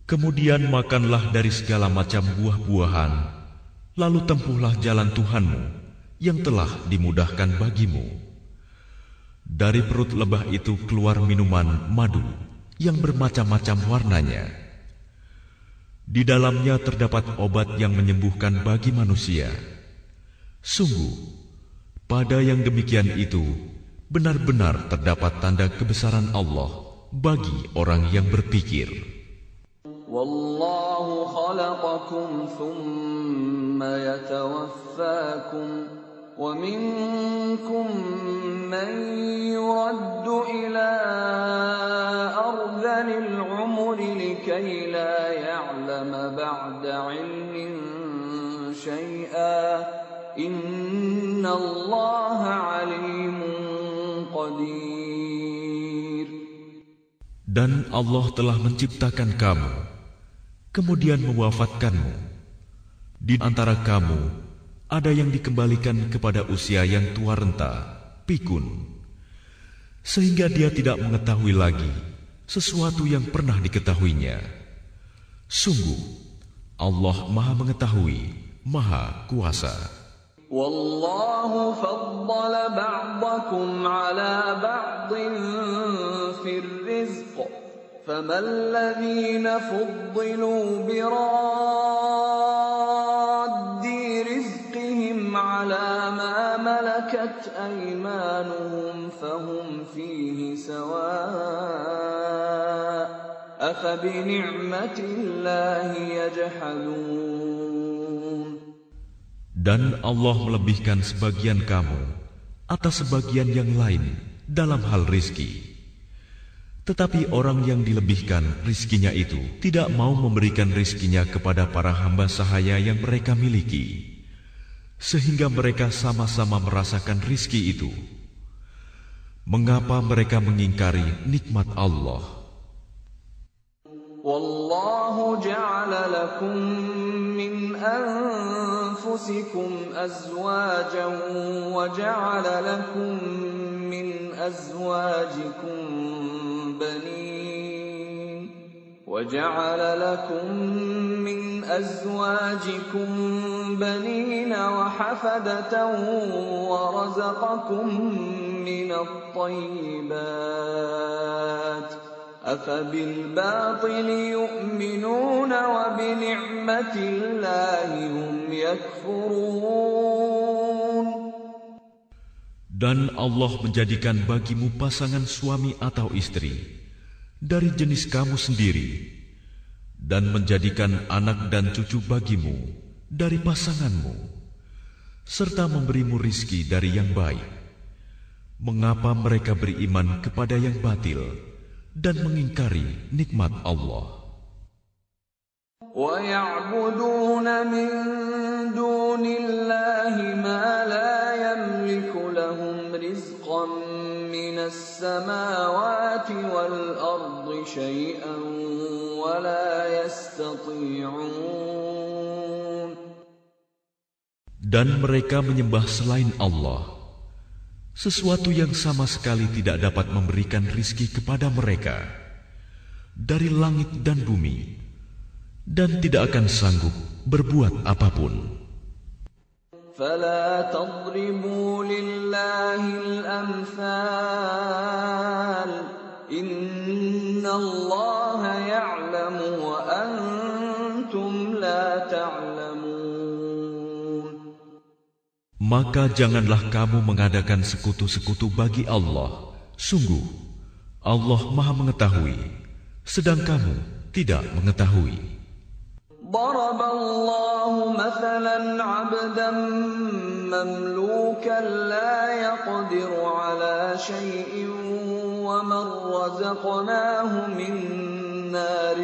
Kemudian makanlah dari segala macam buah-buahan, lalu tempuhlah jalan Tuhanmu yang telah dimudahkan bagimu. Dari perut lebah itu keluar minuman madu yang bermacam-macam warnanya. Di dalamnya terdapat obat yang menyembuhkan bagi manusia. Sungguh, pada yang demikian itu, benar-benar terdapat tanda kebesaran Allah bagi orang yang berpikir. Wallahu khalaqakum thumma yatawaffakum wa minkum man yuraddu ila ardhil umri likay la ya'lama ba'da ilmin shay'a inna Allaha alimun qadir. Dan Allah telah menciptakan kamu, kemudian mewafatkanmu. Di antara kamu ada yang dikembalikan kepada usia yang tua renta, pikun, sehingga dia tidak mengetahui lagi sesuatu yang pernah diketahuinya. Sungguh, Allah Maha Mengetahui, Maha Kuasa. Wallahu faddala ba'dakum ala ba'din fir rizq. فَمَا الَّذِينَ فُضِّلُوا بِرَادِّ رِزْقِهِمْ عَلَى مَا مَلَكَتْ أَيْمَانُهُمْ فَهُمْ فِيهِ سَوَاءٌ أَفَبِنِعْمَةِ اللَّهِ يَجْحَدُونَ. Dan Allah melebihkan sebagian kamu atas sebagian yang lain dalam hal rizki. Tetapi orang yang dilebihkan rizkinya itu tidak mau memberikan rizkinya kepada para hamba sahaya yang mereka miliki, sehingga mereka sama-sama merasakan rizki itu. Mengapa mereka mengingkari nikmat Allah? Wallahu ja'ala lakum min anfusikum azwajan wa ja'ala lakum min azwajikum بنين وجعل لكم من أزواجكم بنين وحفدة ورزقكم من الطيبات أفبالباطل يؤمنون وبنعمة الله هم يكفرون. Dan Allah menjadikan bagimu pasangan suami atau istri dari jenis kamu sendiri, dan menjadikan anak dan cucu bagimu dari pasanganmu, serta memberimu rizki dari yang baik. Mengapa mereka beriman kepada yang batil dan mengingkari nikmat Allah? وَيَعْبُدُونَ مِن دون الله ما لا يملك لهم رزقا من السماوات والأرض شيئا ولا يستطيعون. Dan mereka menyembah selain Allah sesuatu yang sama sekali tidak dapat memberikan rizki kepada mereka dari langit dan bumi, dan tidak akan sanggup berbuat apapun. فلا تضربوا لله الأمثال إن الله يعلم وأنتم لا تعلمون. Maka janganlah kamu mengadakan sekutu-sekutu bagi Allah. Sungguh, Allah Maha mengetahui, sedang kamu tidak mengetahui. ضرب الله مثلا عبدا مملوكا لا يقدر على شيء ومن رزقناه منا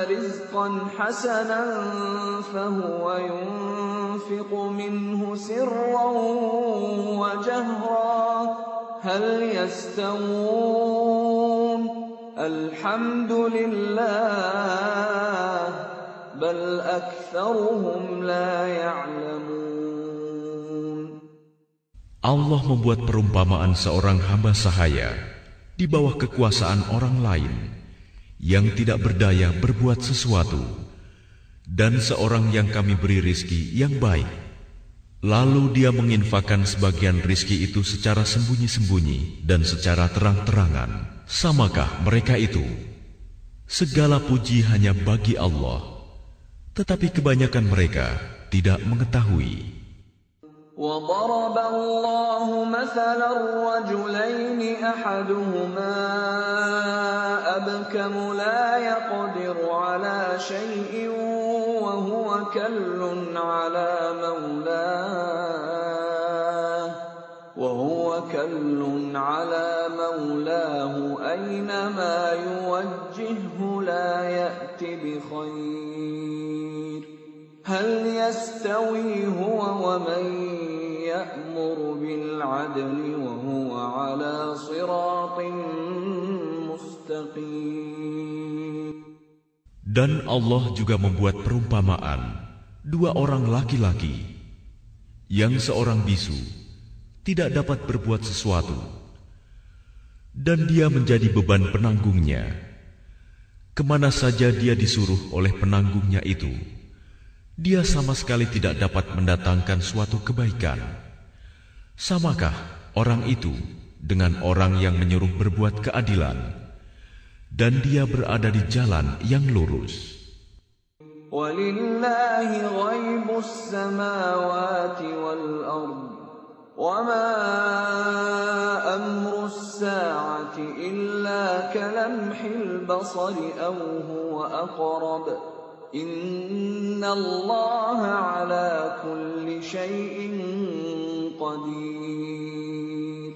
رزقا حسنا فهو ينفق منه سرا وجهرا هل يستوون الحمد لله بل أكثرهم لا يعلمون. Allah membuat perumpamaan seorang hamba sahaya di bawah kekuasaan orang lain yang tidak berdaya berbuat sesuatu, dan seorang yang kami beri rizki yang baik, lalu dia menginfakkan sebagian rizki itu secara sembunyi-sembunyi dan secara terang-terangan. Samakah mereka itu? Segala puji hanya bagi Allah, tetapi kebanyakan mereka tidak mengetahui. وضرب الله مثلا رجلين أحدهما أبكم لا يقدر على شيء وهو كل على مولاه أينما يوجهه لا يأت بخير هل يستوي هو ومن يأمر بالعدل وهو على صراط مستقيم. Dan Allah juga membuat perumpamaan dua orang laki-laki yang seorang bisu tidak dapat berbuat sesuatu dan dia menjadi beban penanggungnya. Kemana saja dia disuruh oleh penanggungnya itu, dia sama sekali tidak dapat mendatangkan suatu kebaikan. Samakah orang itu dengan orang yang menyuruh berbuat keadilan dan dia berada di jalan yang lurus? وَلِلَّهِ غَيْبُ السَّمَاوَاتِ وَالْأَرْضِ وَمَا أَمْرُ السَّاعَةِ إِلَّا كَلَمْحِ الْبَصَرِ أَوْ هُوَ أَقْرَبُ إِنَّ اللَّهَ عَلَى كُلِّ شَيْءٍ قَدِيرٌ.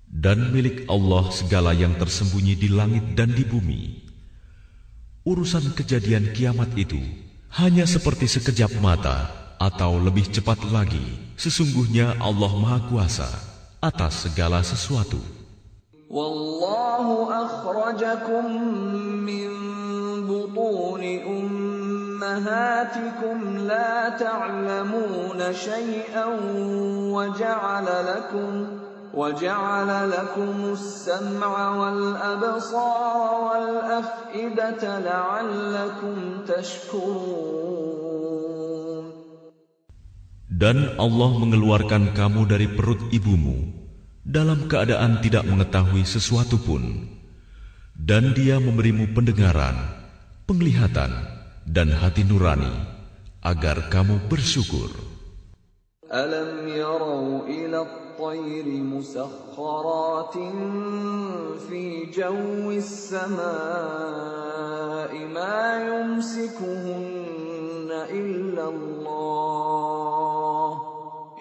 Dan milik Allah segala yang tersembunyi di langit dan di bumi. Urusan kejadian kiamat itu hanya seperti sekejap mata atau lebih cepat lagi. Sesungguhnya Allah Maha Kuasa atas segala sesuatu. Wallahu akhrajakum min butuni ummahatikum la ta'lamuna shay'an وجعل لكم السمع والأبصار والأفئدة لعلكم تشكرون. Dan Allah mengeluarkan kamu dari perut ibumu dalam keadaan tidak mengetahui sesuatu pun, dan Dia memberimu pendengaran, penglihatan, dan hati nurani agar kamu bersyukur. Alam yarau ila at-tayr musakhkharatin fi jawis samaa'i ma yumsikuhunna illa Allah.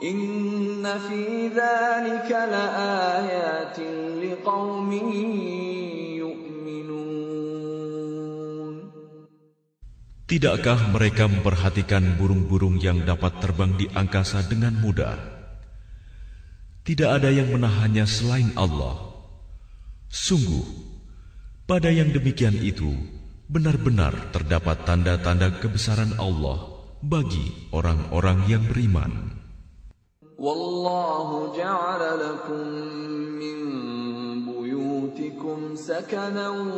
Inna fi dhalika laayatin liqaumin yu'minun. Tidakkah mereka memperhatikan burung-burung yang dapat terbang di angkasa dengan mudah? Tidak ada yang menahannya selain Allah. Sungguh, pada yang demikian itu, benar-benar terdapat tanda-tanda kebesaran Allah bagi orang-orang yang beriman. Wallahu ja'ala lakum min buyutikum sakanan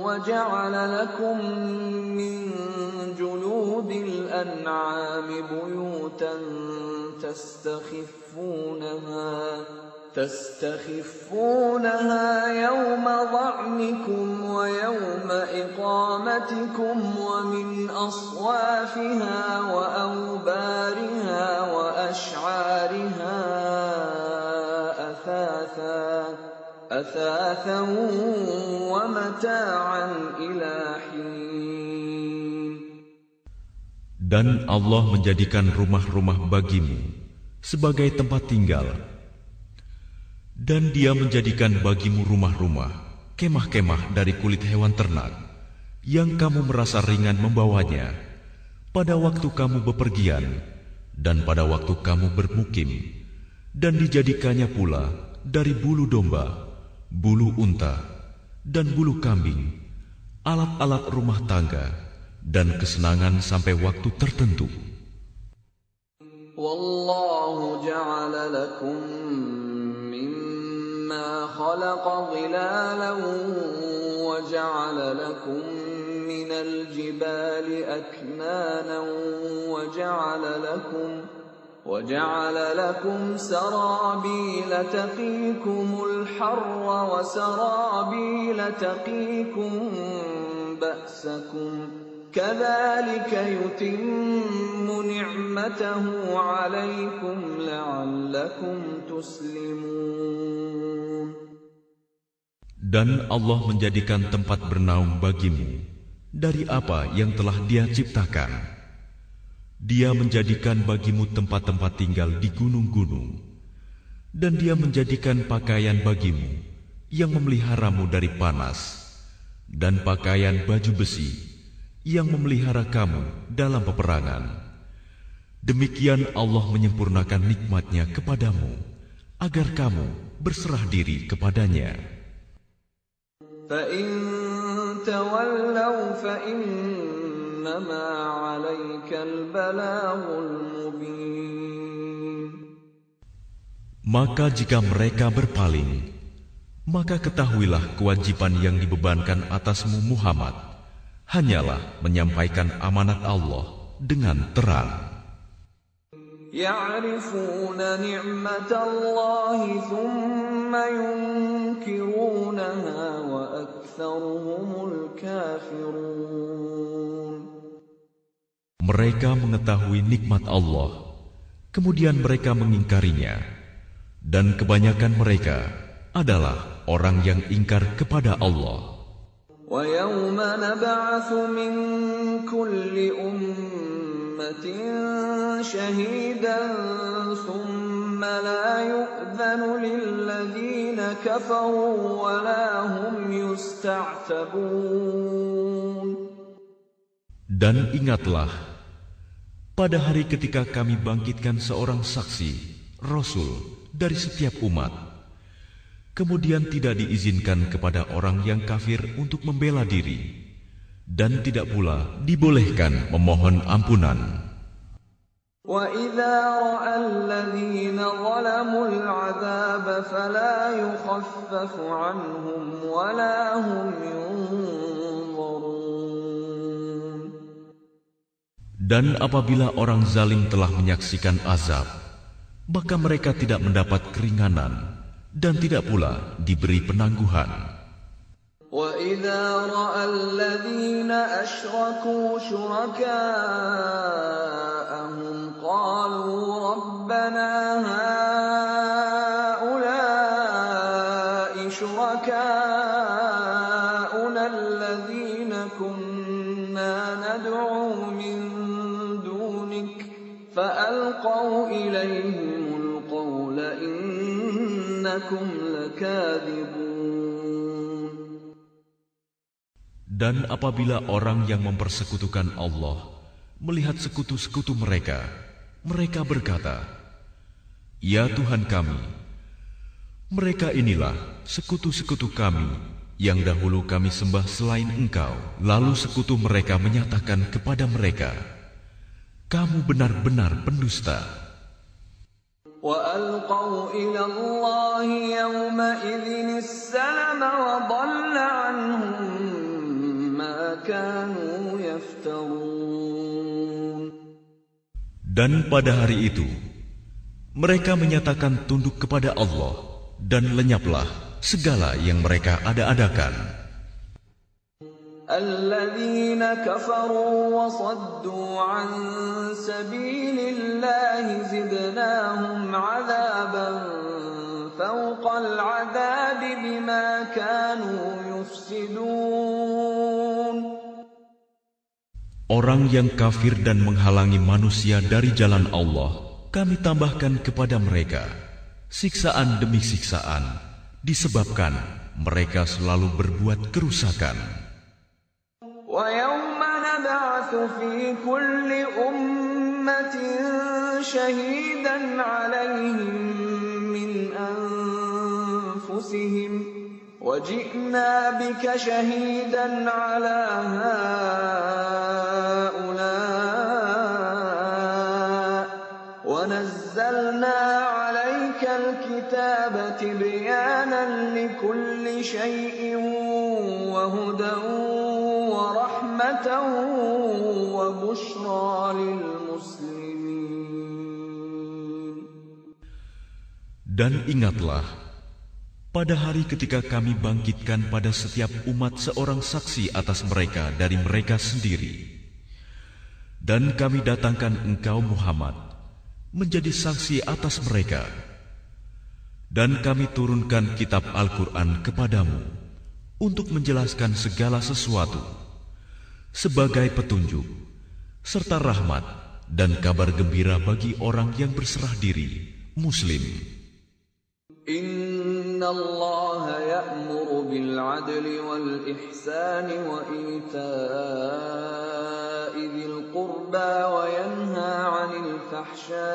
wa ja'ala lakum min juludil an'ami buyutan تستخفونها يوم ظعنكم ويوم إقامتكم ومن أصوافها وأوبارها وأشعارها أثاثا ومتاعا إلى حين. Dan Allah menjadikan rumah-rumah bagimu sebagai tempat tinggal. Dan Dia menjadikan bagimu rumah-rumah, kemah-kemah dari kulit hewan ternak, yang kamu merasa ringan membawanya, pada waktu kamu bepergian, dan pada waktu kamu bermukim, dan dijadikannya pula dari bulu domba, bulu unta, dan bulu kambing, alat-alat rumah tangga, dan kesenangan sampai waktu tertentu. Wallahu ja'ala lakum خلق ظلالا وجعل لكم من الجبال أكنانا وجعل لكم سرابيل تقيكم الحر وسرابيل تقيكم بأسكم كذلك يتم نعمته عليكم لعلكم تسلمون. Dan Allah menjadikan tempat bernaung bagimu dari apa yang telah Dia ciptakan. Dia menjadikan bagimu tempat-tempat tinggal di gunung-gunung, dan Dia menjadikan pakaian bagimu yang memeliharamu dari panas, dan pakaian baju besi yang memelihara kamu dalam peperangan. Demikian Allah menyempurnakan nikmat-Nya kepadamu, agar kamu berserah diri kepadanya. فَإِن تَوَلَّوْا فَإِنَّمَا عَلَيْكَ الْبَلَاغُ الْمُبِينُ. Maka jika mereka berpaling, maka ketahuilah kewajiban yang dibebankan atasmu Muhammad hanyalah menyampaikan amanat Allah dengan terang. يَعْرِفُونَ نِعْمَةَ اللَّهِ ثُمَّ يُنْكِرُونَهَا وَأَكْثَرُهُمُ الْكَافِرُونَ. Mereka mengetahui nikmat Allah, kemudian mereka mengingkarinya, dan kebanyakan mereka adalah orang yang ingkar kepada Allah. وَيَوْمَ نَبْعَثُ مِنْ كُلِّ أُمَّةٍ شَهِيدًا ثُمَّ لَا يُؤْذَنُ لِلَّذِينَ كَفَرُوا وَلَا هُمْ يُسْتَعْتَبُونَ. Dan ingatlah, pada hari ketika kami bangkitkan seorang saksi, Rasul dari setiap umat, kemudian tidak diizinkan kepada orang yang kafir untuk membela diri, dan tidak pula dibolehkan memohon ampunan. وَإِذَا رَأَى الَّذِينَ ظَلَمُوا الْعَذَابَ فَلَا يُخَفَّفُ عَنْهُمْ وَلَا هُمْ يُنظَرُونَ. Dan apabila orang zalim telah menyaksikan azab, maka mereka tidak mendapat keringanan dan tidak pula diberi penangguhan. وَإِذَا رَأَى الَّذِينَ أَشْرَكُوا شُرَكَاءَهُمْ قَالُوا رَبَّنَا هَؤُلَاءِ شُرَكَاؤُنَا الَّذِينَ كُنَّا نَدْعُو مِن دُونِكَ فَأَلْقَوْا إِلَيْهِمُ الْقَوْلَ إِنَّكُمْ لَكَاذِبُونَ. Dan apabila orang yang mempersekutukan Allah melihat sekutu-sekutu mereka, mereka berkata, "Ya Tuhan kami, mereka inilah sekutu-sekutu kami yang dahulu kami sembah selain Engkau." Lalu sekutu mereka menyatakan kepada mereka, "Kamu benar-benar pendusta." وَأَلْقَوْا إِلَى اللَّهِ يَوْمَئِذٍ السَّلَمَ وَضَلَّ عَنْهُمْ مَا كَانُوا يَفْتَرُونَ. Dan pada hari itu, mereka menyatakan tunduk kepada Allah dan lenyaplah segala yang mereka ada-adakan. الَّذِينَ كَفَرُوا وَصَدُّوا عَن سَبِيلِ اللَّهِ زِدْنَاهُمْ عَذَابًا فَوْقَ الْعَذَابِ بِمَا كَانُوا يُفْسِدُونَ. Orang yang kafir dan menghalangi manusia dari jalan Allah, kami tambahkan kepada mereka siksaan demi siksaan, disebabkan mereka selalu berbuat kerusakan. وَيَوْمَ نَبْعَثُ فِي كُلِّ أُمَّةٍ شَهِيدًا عَلَيْهِمْ مِنْ أَنفُسِهِمْ وَجِئْنَا بِكَ شَهِيدًا عَلَى هَؤُلَاءِ وَنَزَّلْنَا عَلَيْكَ الْكِتَابَ تِبْيَانًا لِكُلِّ شَيْءٍ وَهُدًى وَرَحْمَةً وَبُشْرَى لِلْمُسْلِمِينَ. Dan ingatlah, pada hari ketika kami bangkitkan pada setiap umat seorang saksi atas mereka dari mereka sendiri. Dan kami datangkan engkau Muhammad menjadi saksi atas mereka. Dan kami turunkan kitab Al-Quran kepadamu untuk menjelaskan segala sesuatu sebagai petunjuk, serta rahmat dan kabar gembira bagi orang yang berserah diri, Muslim. Inna Allah ya'muru bil 'adli wal ihsani wa ita'i dzil qurba wa yanha 'anil fahsya'i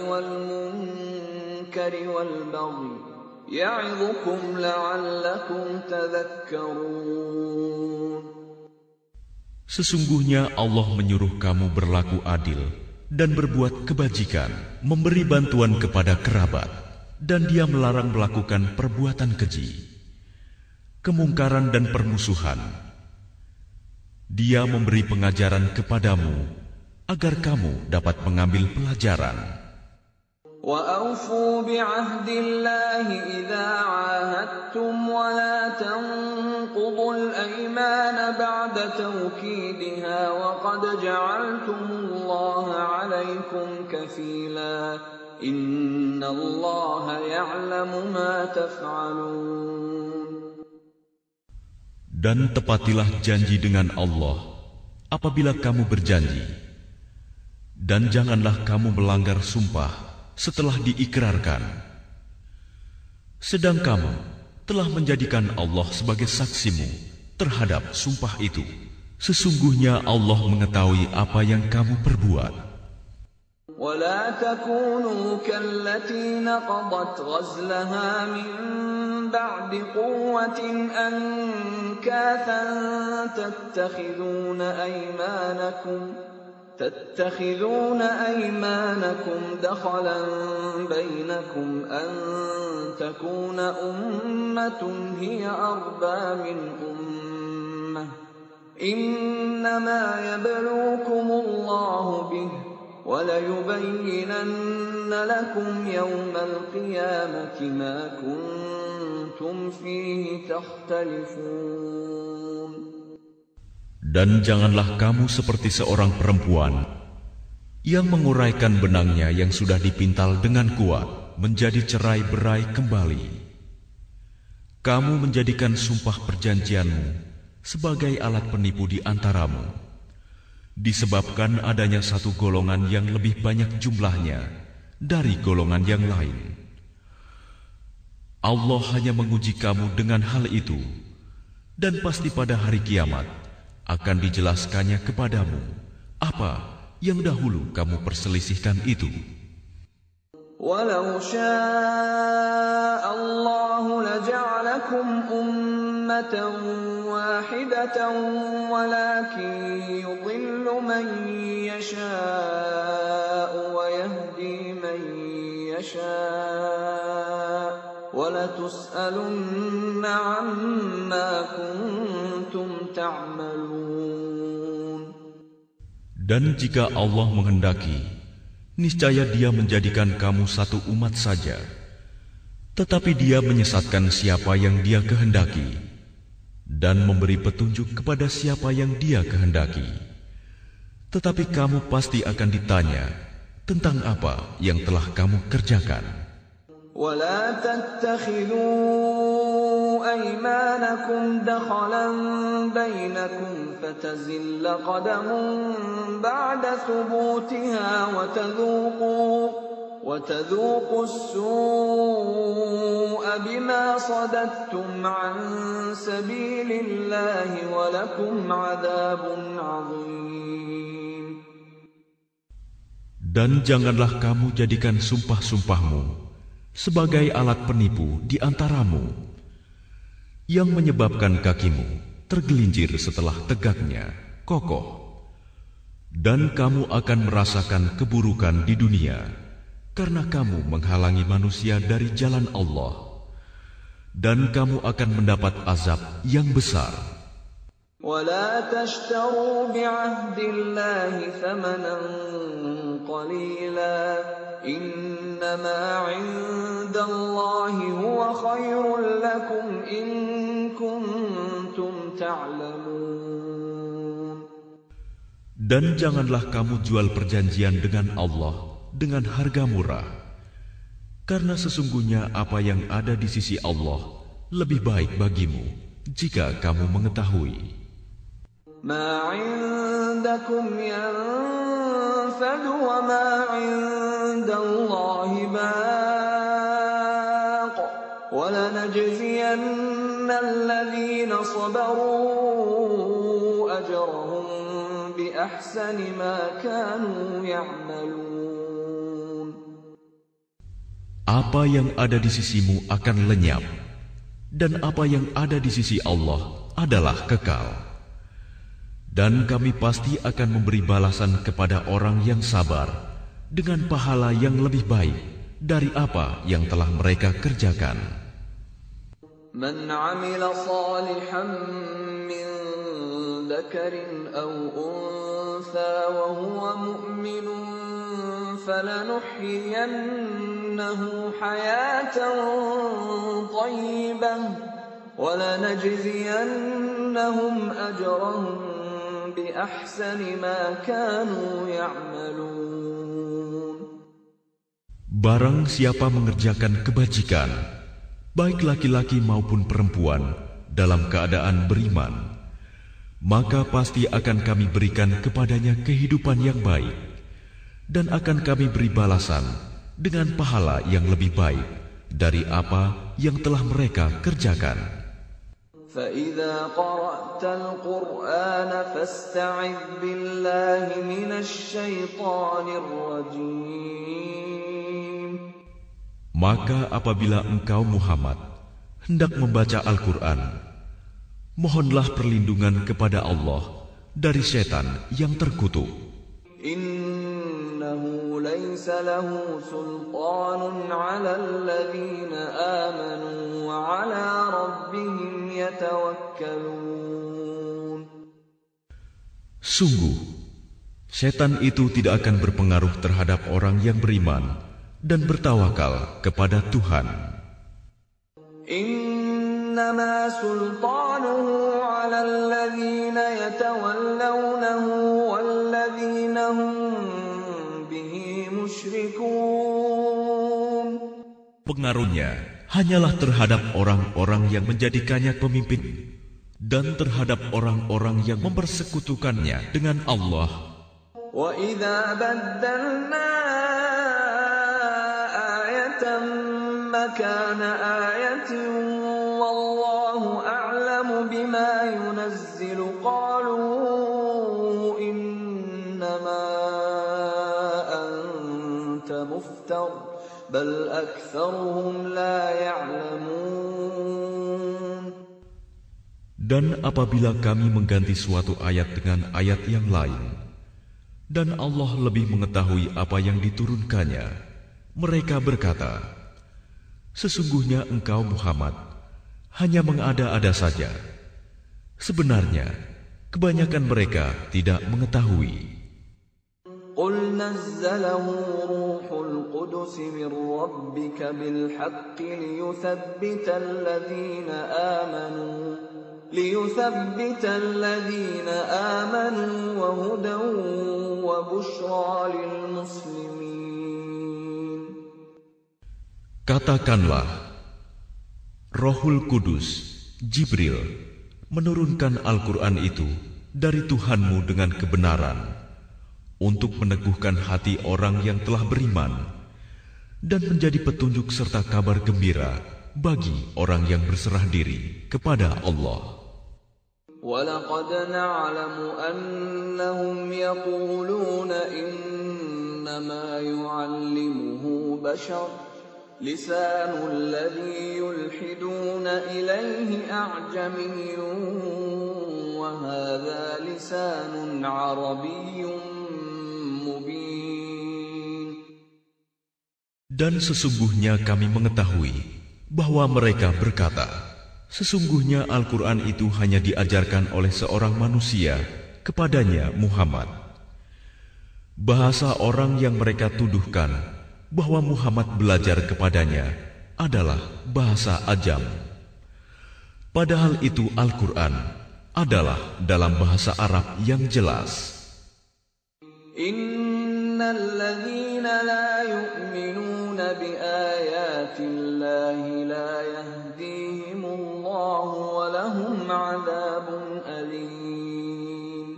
wal munkari wal baghi ya'idukum la'allakum tadhakkarun. Sesungguhnya Allah menyuruh kamu berlaku adil dan berbuat kebajikan, memberi bantuan kepada kerabat, dan Dia melarang melakukan perbuatan keji, kemungkaran dan permusuhan. Dia memberi pengajaran kepadamu agar kamu dapat mengambil pelajaran. وَأَوْفُوا بِعَهْدِ اللَّهِ إِذَا عَاهَدتُّمْ وَلَا تَنقُضُوا الْأَيْمَانَ بَعْدَ تَوْكِيدِهَا وَقَدْ جَعَلْتُمُ اللَّهَ عَلَيْكُمْ كَفِيلًا إِنَّ اللَّهَ يَعْلَمُ مَا تَفْعَلُونَ. Dan tepatilah janji dengan Allah apabila kamu berjanji, dan janganlah kamu melanggar sumpah setelah diikrarkan. Sedang kamu telah menjadikan Allah sebagai saksimu terhadap sumpah itu. Sesungguhnya Allah mengetahui apa yang kamu perbuat. وَلَا تَكُونُوا كَالَّتِي نَقَضَتْ غَزْلَهَا مِنْ بَعْدِ قُوَّةٍ أَنْكَاثًا تتخذون أيمانكم دخلا بينكم أن تكون أمة هي أربى من أمة إنما يبلوكم الله به وَلَيُبَيِّنَنَّ لَكُمْ يَوْمَ الْقِيَامَةِ مَا كُنْتُمْ فِيهِ تَخْتَلِفُونَ. Dan janganlah kamu seperti seorang perempuan yang menguraikan benangnya yang sudah dipintal dengan kuat menjadi cerai-berai kembali. Kamu menjadikan sumpah perjanjianmu sebagai alat penipu di antaramu, disebabkan adanya satu golongan yang lebih banyak jumlahnya dari golongan yang lain. Allah hanya menguji kamu dengan hal itu Dan pasti pada hari kiamat akan dijelaskannya kepadamu apa yang dahulu kamu perselisihkan itu. وَلَوْ شَاءَ اللَّهُ لَجَعَلَكُمْ أُمَّةً وَاحِدَةً وَلَكِنْ يُضِلُّ مَن يَشَاءُ وَيَهْدِي مَن يَشَاءُ وَلَتُسْأَلُنَّ عَمَّا كُنتُمْ تَعْمَلُونَ. Dan jika Allah menghendaki, niscaya Dia menjadikan kamu satu umat saja. Tetapi Dia menyesatkan siapa yang Dia kehendaki dan memberi petunjuk kepada siapa yang Dia kehendaki. Tetapi kamu pasti akan ditanya tentang apa yang telah kamu kerjakan. وَلَا تَتَّخِذُوا أَيْمَانَكُمْ دَخَلًا بَيْنَكُمْ فَتَزِلَّ قَدَمٌ بَعْدَ ثُبُوتِهَا وَتَذُوقُوا السُّوءَ بِمَا صَدَدتُّمْ عَن سَبِيلِ اللَّهِ وَلَكُمْ عَذَابٌ عَظِيمٌ. Dan janganlah kamu jadikan sumpah-sumpahmu sebagai alat penipu di antaramu, yang menyebabkan kakimu tergelincir setelah tegaknya kokoh. Dan kamu akan merasakan keburukan di dunia karena kamu menghalangi manusia dari jalan Allah, dan kamu akan mendapat azab yang besar. وَلَا تَشْتَرُوا بِعَهْدِ اللَّهِ ثَمَنًا قَلِيلًا إِنَّمَا عِندَ اللَّهِ هُوَ خَيْرٌ لَكُمْ إِن كُنتُمْ تَعْلَمُونَ. Dan janganlah kamu jual perjanjian dengan Allah dengan harga murah, karena sesungguhnya apa yang ada di sisi Allah lebih baik bagimu jika kamu mengetahui. مَا عِندَكُمْ يَنفَدُ وَمَا عِندَ اللَّهِ بَاقٍ وَلَنَجْزِيَنَّ الَّذِينَ صَبَرُوا أَجْرَهُم بِأَحْسَنِ مَا كَانُوا يَعْمَلُونَ. Apa yang ada di sisimu akan lenyap, dan apa yang ada di sisi Allah adalah kekal. Dan kami pasti akan memberi balasan kepada orang yang sabar dengan pahala yang lebih baik dari apa yang telah mereka kerjakan. مَنْ عَمِلَ صَالِحًا مِّن ذَكَرٍ أَوْ أُنثَىٰ وَهُوَ مُؤْمِنٌ فَلَنُحْيِيَنَّهُ حَيَاةً طَيِّبَةً وَلَنَجْزِيَنَّهُمْ أَجْرَهُم بِأَحْسَنِ مَا كَانُوا يَعْمَلُونَ. Barang siapa mengerjakan kebajikan, baik laki-laki maupun perempuan, dalam keadaan beriman, maka pasti akan kami berikan kepadanya kehidupan yang baik, dan akan kami beri balasan dengan pahala yang lebih baik dari apa yang telah mereka kerjakan. فَإِذَا قَرَأْتَ الْقُرْآنَ فَاسْتَعِذْ بِاللَّهِ مِنَ الشَّيْطَانِ الرَّجِيمِ. Maka apabila engkau Muhammad hendak membaca Al-Quran, mohonlah perlindungan kepada Allah dari setan yang terkutuk. Innahu laysa lahu sultanun 'alal ladzina amanu wa 'ala rabbihim yatawakkalun. Sungguh, setan itu tidak akan berpengaruh terhadap orang yang beriman dan bertawakal kepada Tuhan. Innama sultanuhu 'alal ladzina yatawallawnahu walladzina hum bihi musyrikun. Pengaruhnya hanyalah terhadap orang-orang yang menjadikannya pemimpin dan terhadap orang-orang yang mempersekutukannya dengan Allah. Wa idza baddalna ayatan makana ayatin wallahu a'lamu بما ينزل قالوا إنما أنت مفتر بل أكثرهم لا يعلمون. Dan apabila kami mengganti suatu ayat dengan ayat yang lain, dan Allah lebih mengetahui apa yang diturunkannya, mereka berkata, sesungguhnya engkau Muhammad hanya mengada-ada saja. Sebenarnya, kebanyakan mereka tidak mengetahui. قل نزله روح القدس من ربك بالحق ليثبت الذين آمنوا وهدى وبشرى للمسلمين. Katakanlah, Rohul Kudus, Jibril, menurunkan Al-Quran itu dari Tuhanmu dengan kebenaran untuk meneguhkan hati orang yang telah beriman dan menjadi petunjuk serta kabar gembira bagi orang yang berserah diri kepada Allah. وَلَقَدْ نَعْلَمُ أَنَّهُمْ يَقُولُونَ إِنَّمَا يُعَلِّمُهُ بَشَرٌ لِسَانُ الَّذِي يُلْحِدُونَ إِلَيْهِ أَعْجَمِيٌّ وَهَذَا لِسَانٌ عَرَبِيٌّ مُبِينٌ. Dan sesungguhnya kami mengetahui bahwa mereka berkata, sesungguhnya Al-Quran itu hanya diajarkan oleh seorang manusia kepadanya Muhammad. Bahasa orang yang mereka tuduhkan bahwa Muhammad belajar kepadanya adalah bahasa Ajam. Padahal itu Al-Quran adalah dalam bahasa Arab yang jelas. Innal ladzina la yu'minuna bi ayatillahi la yahdihimullahu wa lahum 'adzabun alim.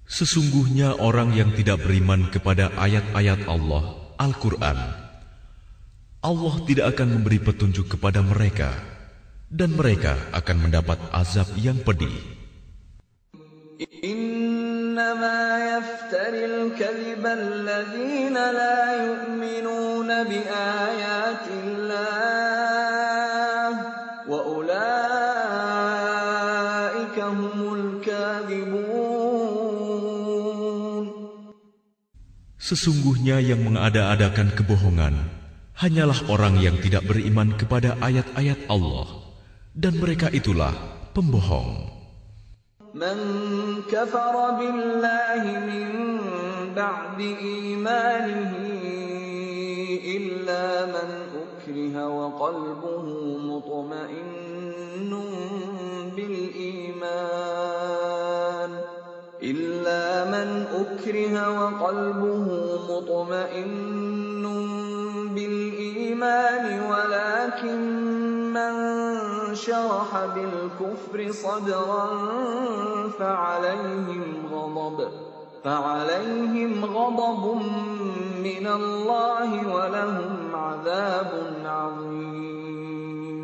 Sesungguhnya orang yang tidak beriman kepada ayat-ayat Allah, Al-Quran, Allah tidak akan memberi petunjuk kepada mereka, dan mereka akan mendapat azab yang pedih. Innama yaftaril kadhiba alladhina la yu'minuna bi ayatillah wa ulaika humul kadhibun. Sesungguhnya yang mengada-adakan kebohongan hanyalah orang yang tidak beriman kepada ayat-ayat Allah, dan mereka itulah pembohong. Man kafara billahi min ba'di imanihi illa man ukriha wa qalbuhu mutma'innun bil iman إلا من أكره وقلبه مطمئن بالإيمان ولكن من شرح بالكفر صدرا فعليهم غضب من الله ولهم عذاب عظيم.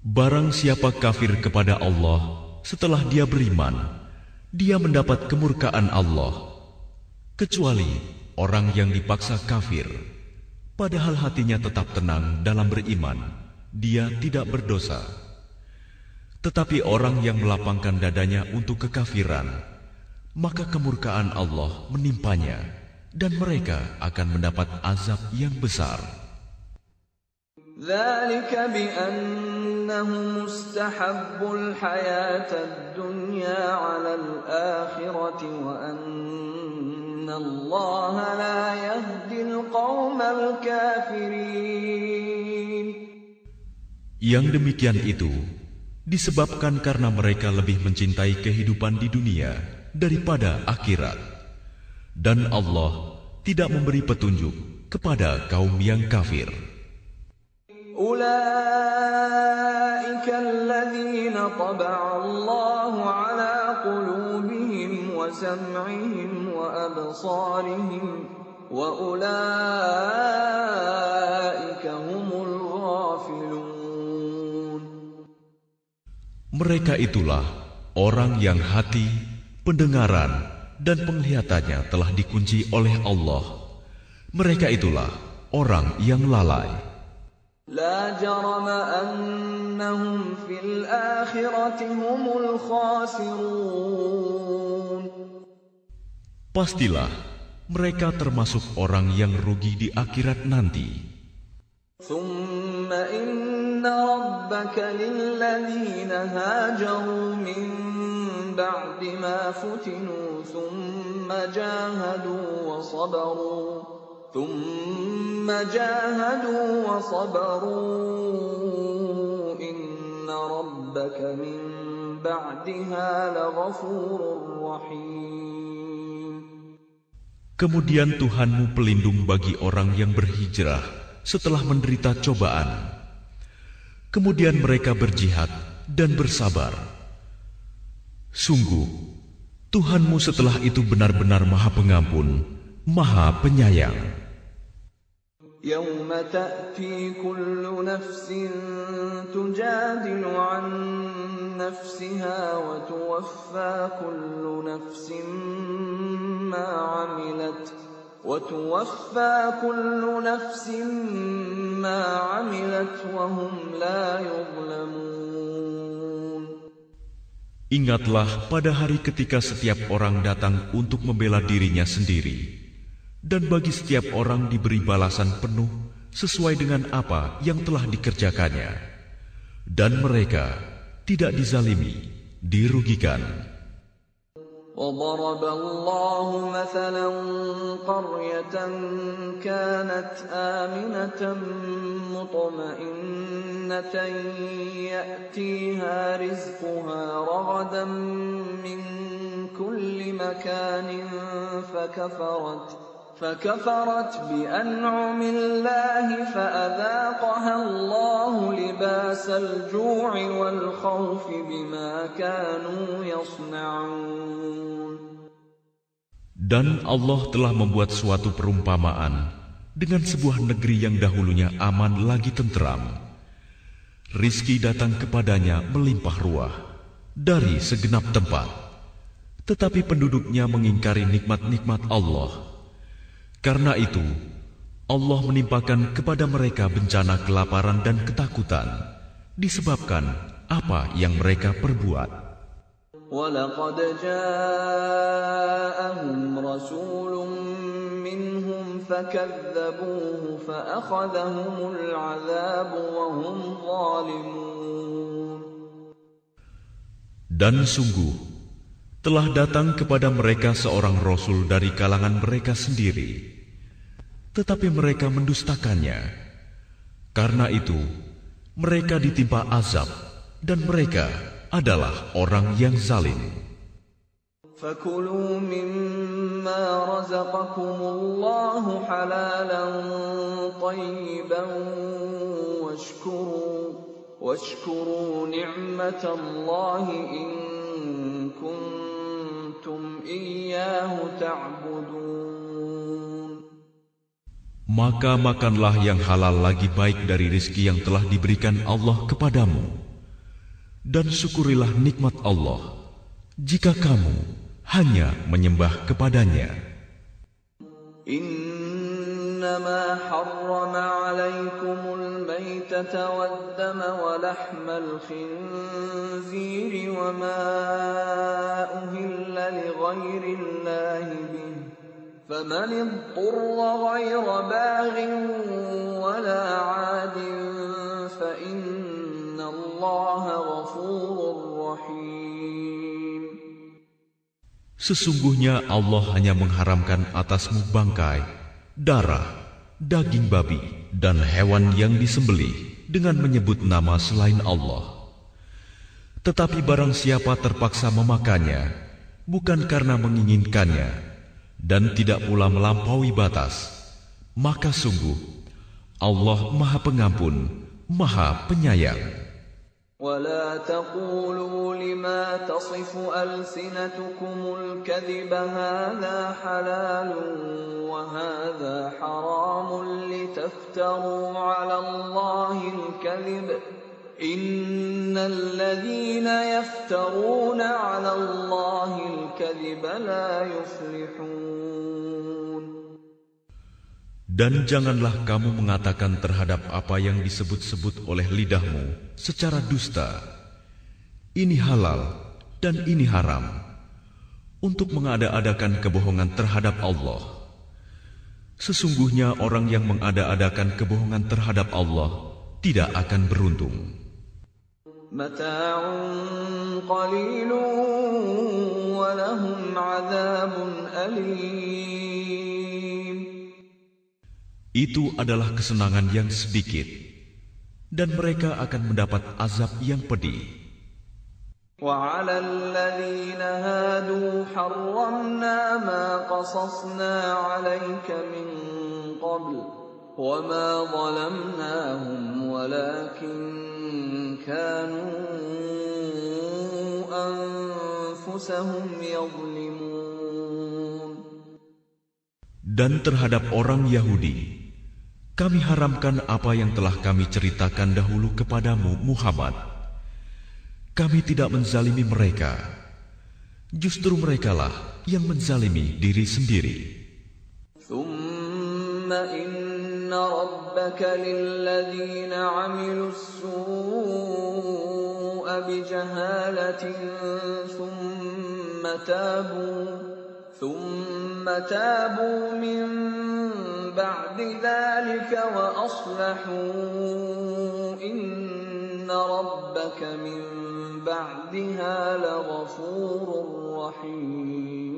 Barang siapa kafir kepada Allah setelah dia beriman, dia mendapat kemurkaan Allah, kecuali orang yang dipaksa kafir, padahal hatinya tetap tenang dalam beriman, dia tidak berdosa. Tetapi orang yang melapangkan dadanya untuk kekafiran, maka kemurkaan Allah menimpanya, dan mereka akan mendapat azab yang besar. ذلك بأنهم استحبوا الحياة الدنيا على الآخرة وأن الله لا يهدي القوم الكافرين. Yang demikian itu disebabkan karena mereka lebih mencintai kehidupan di dunia daripada akhirat, dan Allah tidak memberi petunjuk kepada kaum yang kafir. أولئك الذين طبع الله على قلوبهم وسمعهم وأبصارهم وأولئك هم الغافلون. Mereka itulah orang yang hati, pendengaran, dan penglihatannya telah dikunci oleh Allah. Mereka itulah orang yang lalai. لا جرم أنهم في الآخرة هم الخاسرون. Pastilah mereka termasuk orang yang rugi di akhirat nanti. ثم إن ربك للذين هاجروا من بعد ما فتنوا ثم جاهدوا وصبروا إن ربك من بعدها لغفور رحيم. Kemudian Tuhanmu pelindung bagi orang yang berhijrah setelah menderita cobaan. Kemudian mereka berjihad dan bersabar. Sungguh, Tuhanmu setelah itu benar-benar Maha Pengampun, Maha Penyayang. يوم تأتي كل نفس تجادل عن نفسها وتوفى كل نفس ما عملت وهم لا يظلمون. Ingatlah pada hari ketika setiap orang datang untuk membela dirinya sendiri, dan bagi setiap orang diberi balasan penuh sesuai dengan apa yang telah dikerjakannya, dan mereka tidak dizalimi, dirugikan. وضرب الله مثلا قرية كانت آمنة مطمئنة يأتيها رزقها رغدا من كل مكان فكفرت بأنعم الله فأذاقها الله لباس الجوع والخوف بما كانوا يصنعون. Dan Allah telah membuat suatu perumpamaan dengan sebuah negeri yang dahulunya aman lagi tenteram. Rizki datang kepadanya melimpah ruah dari segenap tempat, tetapi penduduknya mengingkari nikmat-nikmat Allah. Karena itu, Allah menimpakan kepada mereka bencana kelaparan dan ketakutan disebabkan apa yang mereka perbuat. وَلَقَدْ جَاءَهُمْ رَسُولٌ مِّنْهُمْ فَكَذَّبُوهُ فَأَخَذَهُمُ الْعَذَابُ وَهُمْ ظَالِمُونَ. Dan sungguh, telah datang kepada mereka seorang Rasul dari kalangan mereka sendiri, tetapi mereka mendustakannya. Karena itu, mereka ditimpa azab, dan mereka adalah orang yang zalim. فَكُلُوا مِمَّا رَزَقَكُمُ اللَّهُ حَلَالًا طَيِّبًا وَاشْكُرُوا نِعْمَةَ اللَّهِ إِن كُنتُمْ إِيَّاهُ تَعْبُدُونَ. Maka makanlah yang halal lagi baik dari rizki yang telah diberikan Allah kepadamu. Dan syukurilah nikmat Allah jika kamu hanya menyembah kepadanya. Innama harrama alaikumul maytata waddama wa lahmal khinziri wa ma uhilla li ghairillahi bih. Faman idturra ghayra baghin wa la 'adin fa Sesungguhnya Allah hanya mengharamkan atasmu bangkai, darah, daging babi, dan hewan yang disembelih dengan menyebut nama selain Allah. Tetapi barang siapa terpaksa memakannya, bukan karena menginginkannya, dan tidak pula melampaui batas, maka sungguh Allah Maha Pengampun, Maha Penyayang. ولا تقولوا لما تصف ألسنتكم الكذب هذا حلال وهذا حرام لتفتروا على الله الكذب Innal ladzina yaftaruna 'ala Allahil kadhiba la yuflihun. Dan janganlah kamu mengatakan terhadap apa yang disebut-sebut oleh lidahmu secara dusta, ini halal dan ini haram, untuk mengada-adakan kebohongan terhadap Allah. Sesungguhnya orang yang mengada-adakan kebohongan terhadap Allah tidak akan beruntung. Mata'un qalilun wa lahum 'adzabun alim. Itu adalah kesenangan yang sedikit, dan mereka akan mendapat azab yang pedih. وَعَلَى الَّذِينَ هَادُوا حَرَّمْنَا مَا قَصَصْنَا عَلَيْكَ مِنْ قَبْلُ وَمَا ظَلَمْنَاهُمْ وَلَكِنْ كَانُوا أَنفُسَهُمْ يَظْلِمُونَ. Dan terhadap orang Yahudi, kami haramkan apa yang telah kami ceritakan dahulu kepadamu, Muhammad. Kami tidak menzalimi mereka. Justru merekalah yang menzalimi diri sendiri. ثُمَّ إِنَّ رَبَّكَ لِلَّذِينَ عَمِلُوا السُّوءَ بِجَهَالَةٍ ثُمَّ تَابُوا مِن بَعْدِ ذَلِكَ وَأَصْلَحُوا إِنَّ رَبَّكَ مِن بَعْدِهَا لَغَفُورٌ رَّحِيمٌ.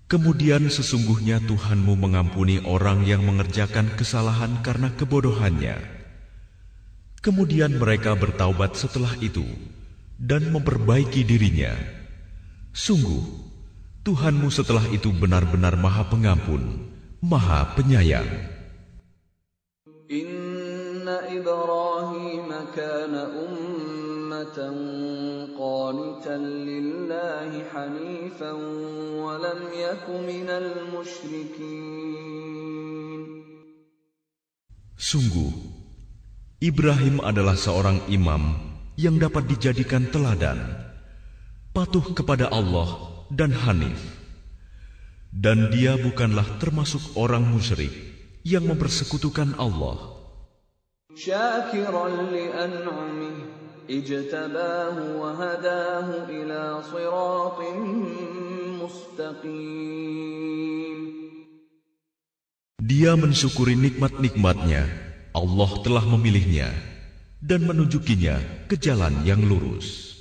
Kemudian sesungguhnya Tuhanmu mengampuni orang yang mengerjakan kesalahan karena kebodohannya. Kemudian mereka bertaubat setelah itu dan memperbaiki dirinya. Sungguh, Tuhanmu setelah itu benar-benar Maha Pengampun, Maha Penyayang. Inna Ibrahim kana ummatan qanitan lillahi hanifan wa lam yaku minal musyrikin. Sungguh, Ibrahim adalah seorang imam yang dapat dijadikan teladan, patuh kepada Allah dan hanif. Dan dia bukanlah termasuk orang musyrik yang mempersekutukan Allah. Syakiran li'an'amih ijtabahu wa hadahu ila siratin mustaqim. Dia mensyukuri nikmat-nikmatnya. Allah telah memilihnya dan menunjukinya ke jalan yang lurus.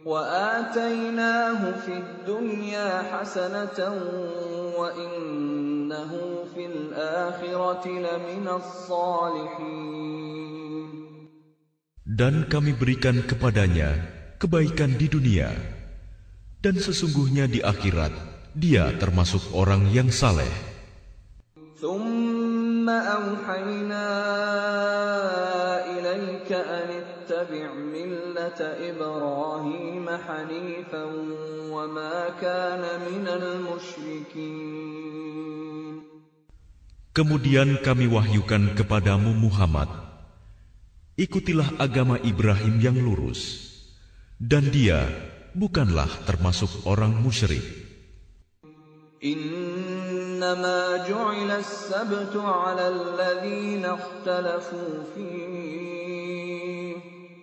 وَآتَيْنَاهُ فِي الدُّنْيَا حَسَنَةً وَإِنَّهُ فِي الْآخِرَةِ لَمِنَ الصَّالِحِينَ. Dan kami berikan kepadanya kebaikan di dunia, dan sesungguhnya di akhirat dia termasuk orang yang saleh. ثُمَّ أَوْحَيْنَا إِلَيْكَ أَنِ اتَّبِعْ مِلَّةَ إِبْرَاهِيمَ حَنِيفًا وَمَا كَانَ مِنَ الْمُشْرِكِينَ. Kemudian kami wahyukan kepadamu Muhammad, ikutilah agama Ibrahim yang lurus, dan dia bukanlah termasuk orang musyrik. إنما جعل السبت على الذين اختلفوا فيه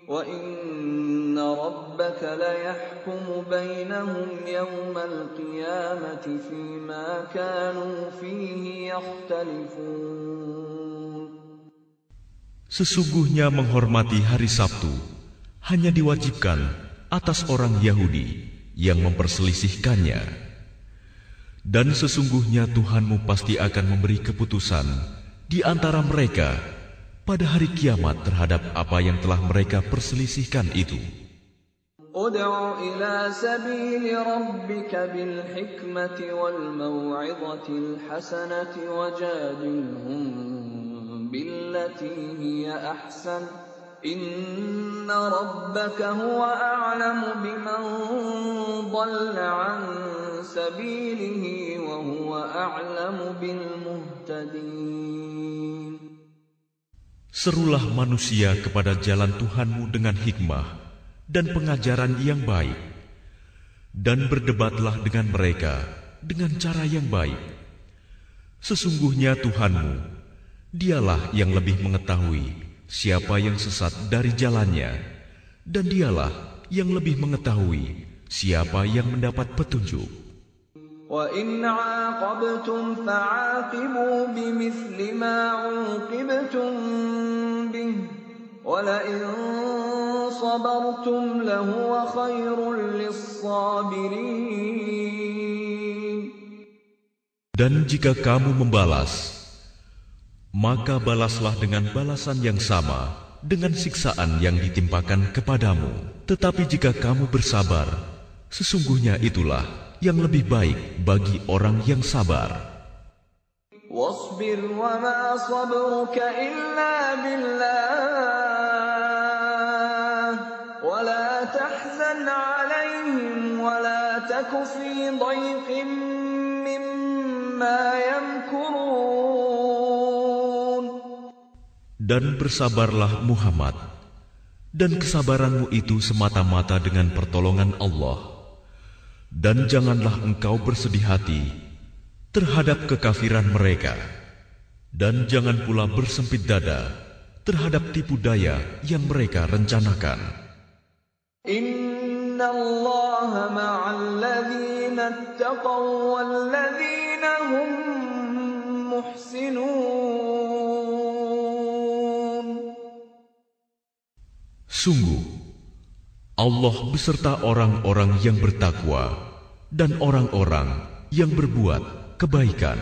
وإن ربك ليحكم بينهم يوم القيامة فيما كانوا فيه يختلفون. Sesungguhnya menghormati hari Sabtu hanya diwajibkan atas orang Yahudi yang memperselisihkannya. Dan sesungguhnya Tuhanmu pasti akan memberi keputusan di antara mereka pada hari kiamat terhadap apa yang telah mereka perselisihkan itu. Ud'u ila sabili rabbika bil hikmati wal maw'izatil hasanati wajadilhum billati hiya ahsan. Inna rabbaka huwa a'lamu biman dhalla 'an sabilihi wa huwa a'lamu bil muhtadin. Serulah manusia kepada jalan Tuhanmu dengan hikmah dan pengajaran yang baik, dan berdebatlah dengan mereka dengan cara yang baik. Sesungguhnya Tuhanmu, Dialah yang lebih mengetahui siapa yang sesat dari jalannya, dan Dialah yang lebih mengetahui siapa yang mendapat petunjuk. وَإِنْ عَاقَبْتُمْ فَعَاقِبُوا بِمِثْلِ مَا عُوقِبْتُمْ بِهِ وَلَئِنْ صَبَرْتُمْ لَهُوَ خَيْرٌ لِلصَّابِرِينَ. Dan jika kamu membalas, maka balaslah dengan balasan yang sama dengan siksaan yang ditimpakan kepadamu. Tetapi jika kamu bersabar, sesungguhnya itulah yang lebih baik bagi orang yang sabar. وَاصْبِرْ وَمَا صَبْرُكَ إِلَّا بِاللَّهِ وَلَا تَحْزَنْ عَلَيْهِمْ وَلَا تَكُ فِي ضَيْقٍ مِّمَّا يَمْكُرُونَ. Dan bersabarlah Muhammad, dan kesabaranmu itu semata-mata dengan pertolongan Allah. Dan janganlah engkau bersedih hati terhadap kekafiran mereka, dan jangan pula bersempit dada terhadap tipu daya yang mereka rencanakan. Inna Allaha ma'al ladzina ittaqaw wal ladzina hum muhsinun. Sungguh, Allah beserta orang-orang yang bertakwa dan orang-orang yang berbuat kebaikan.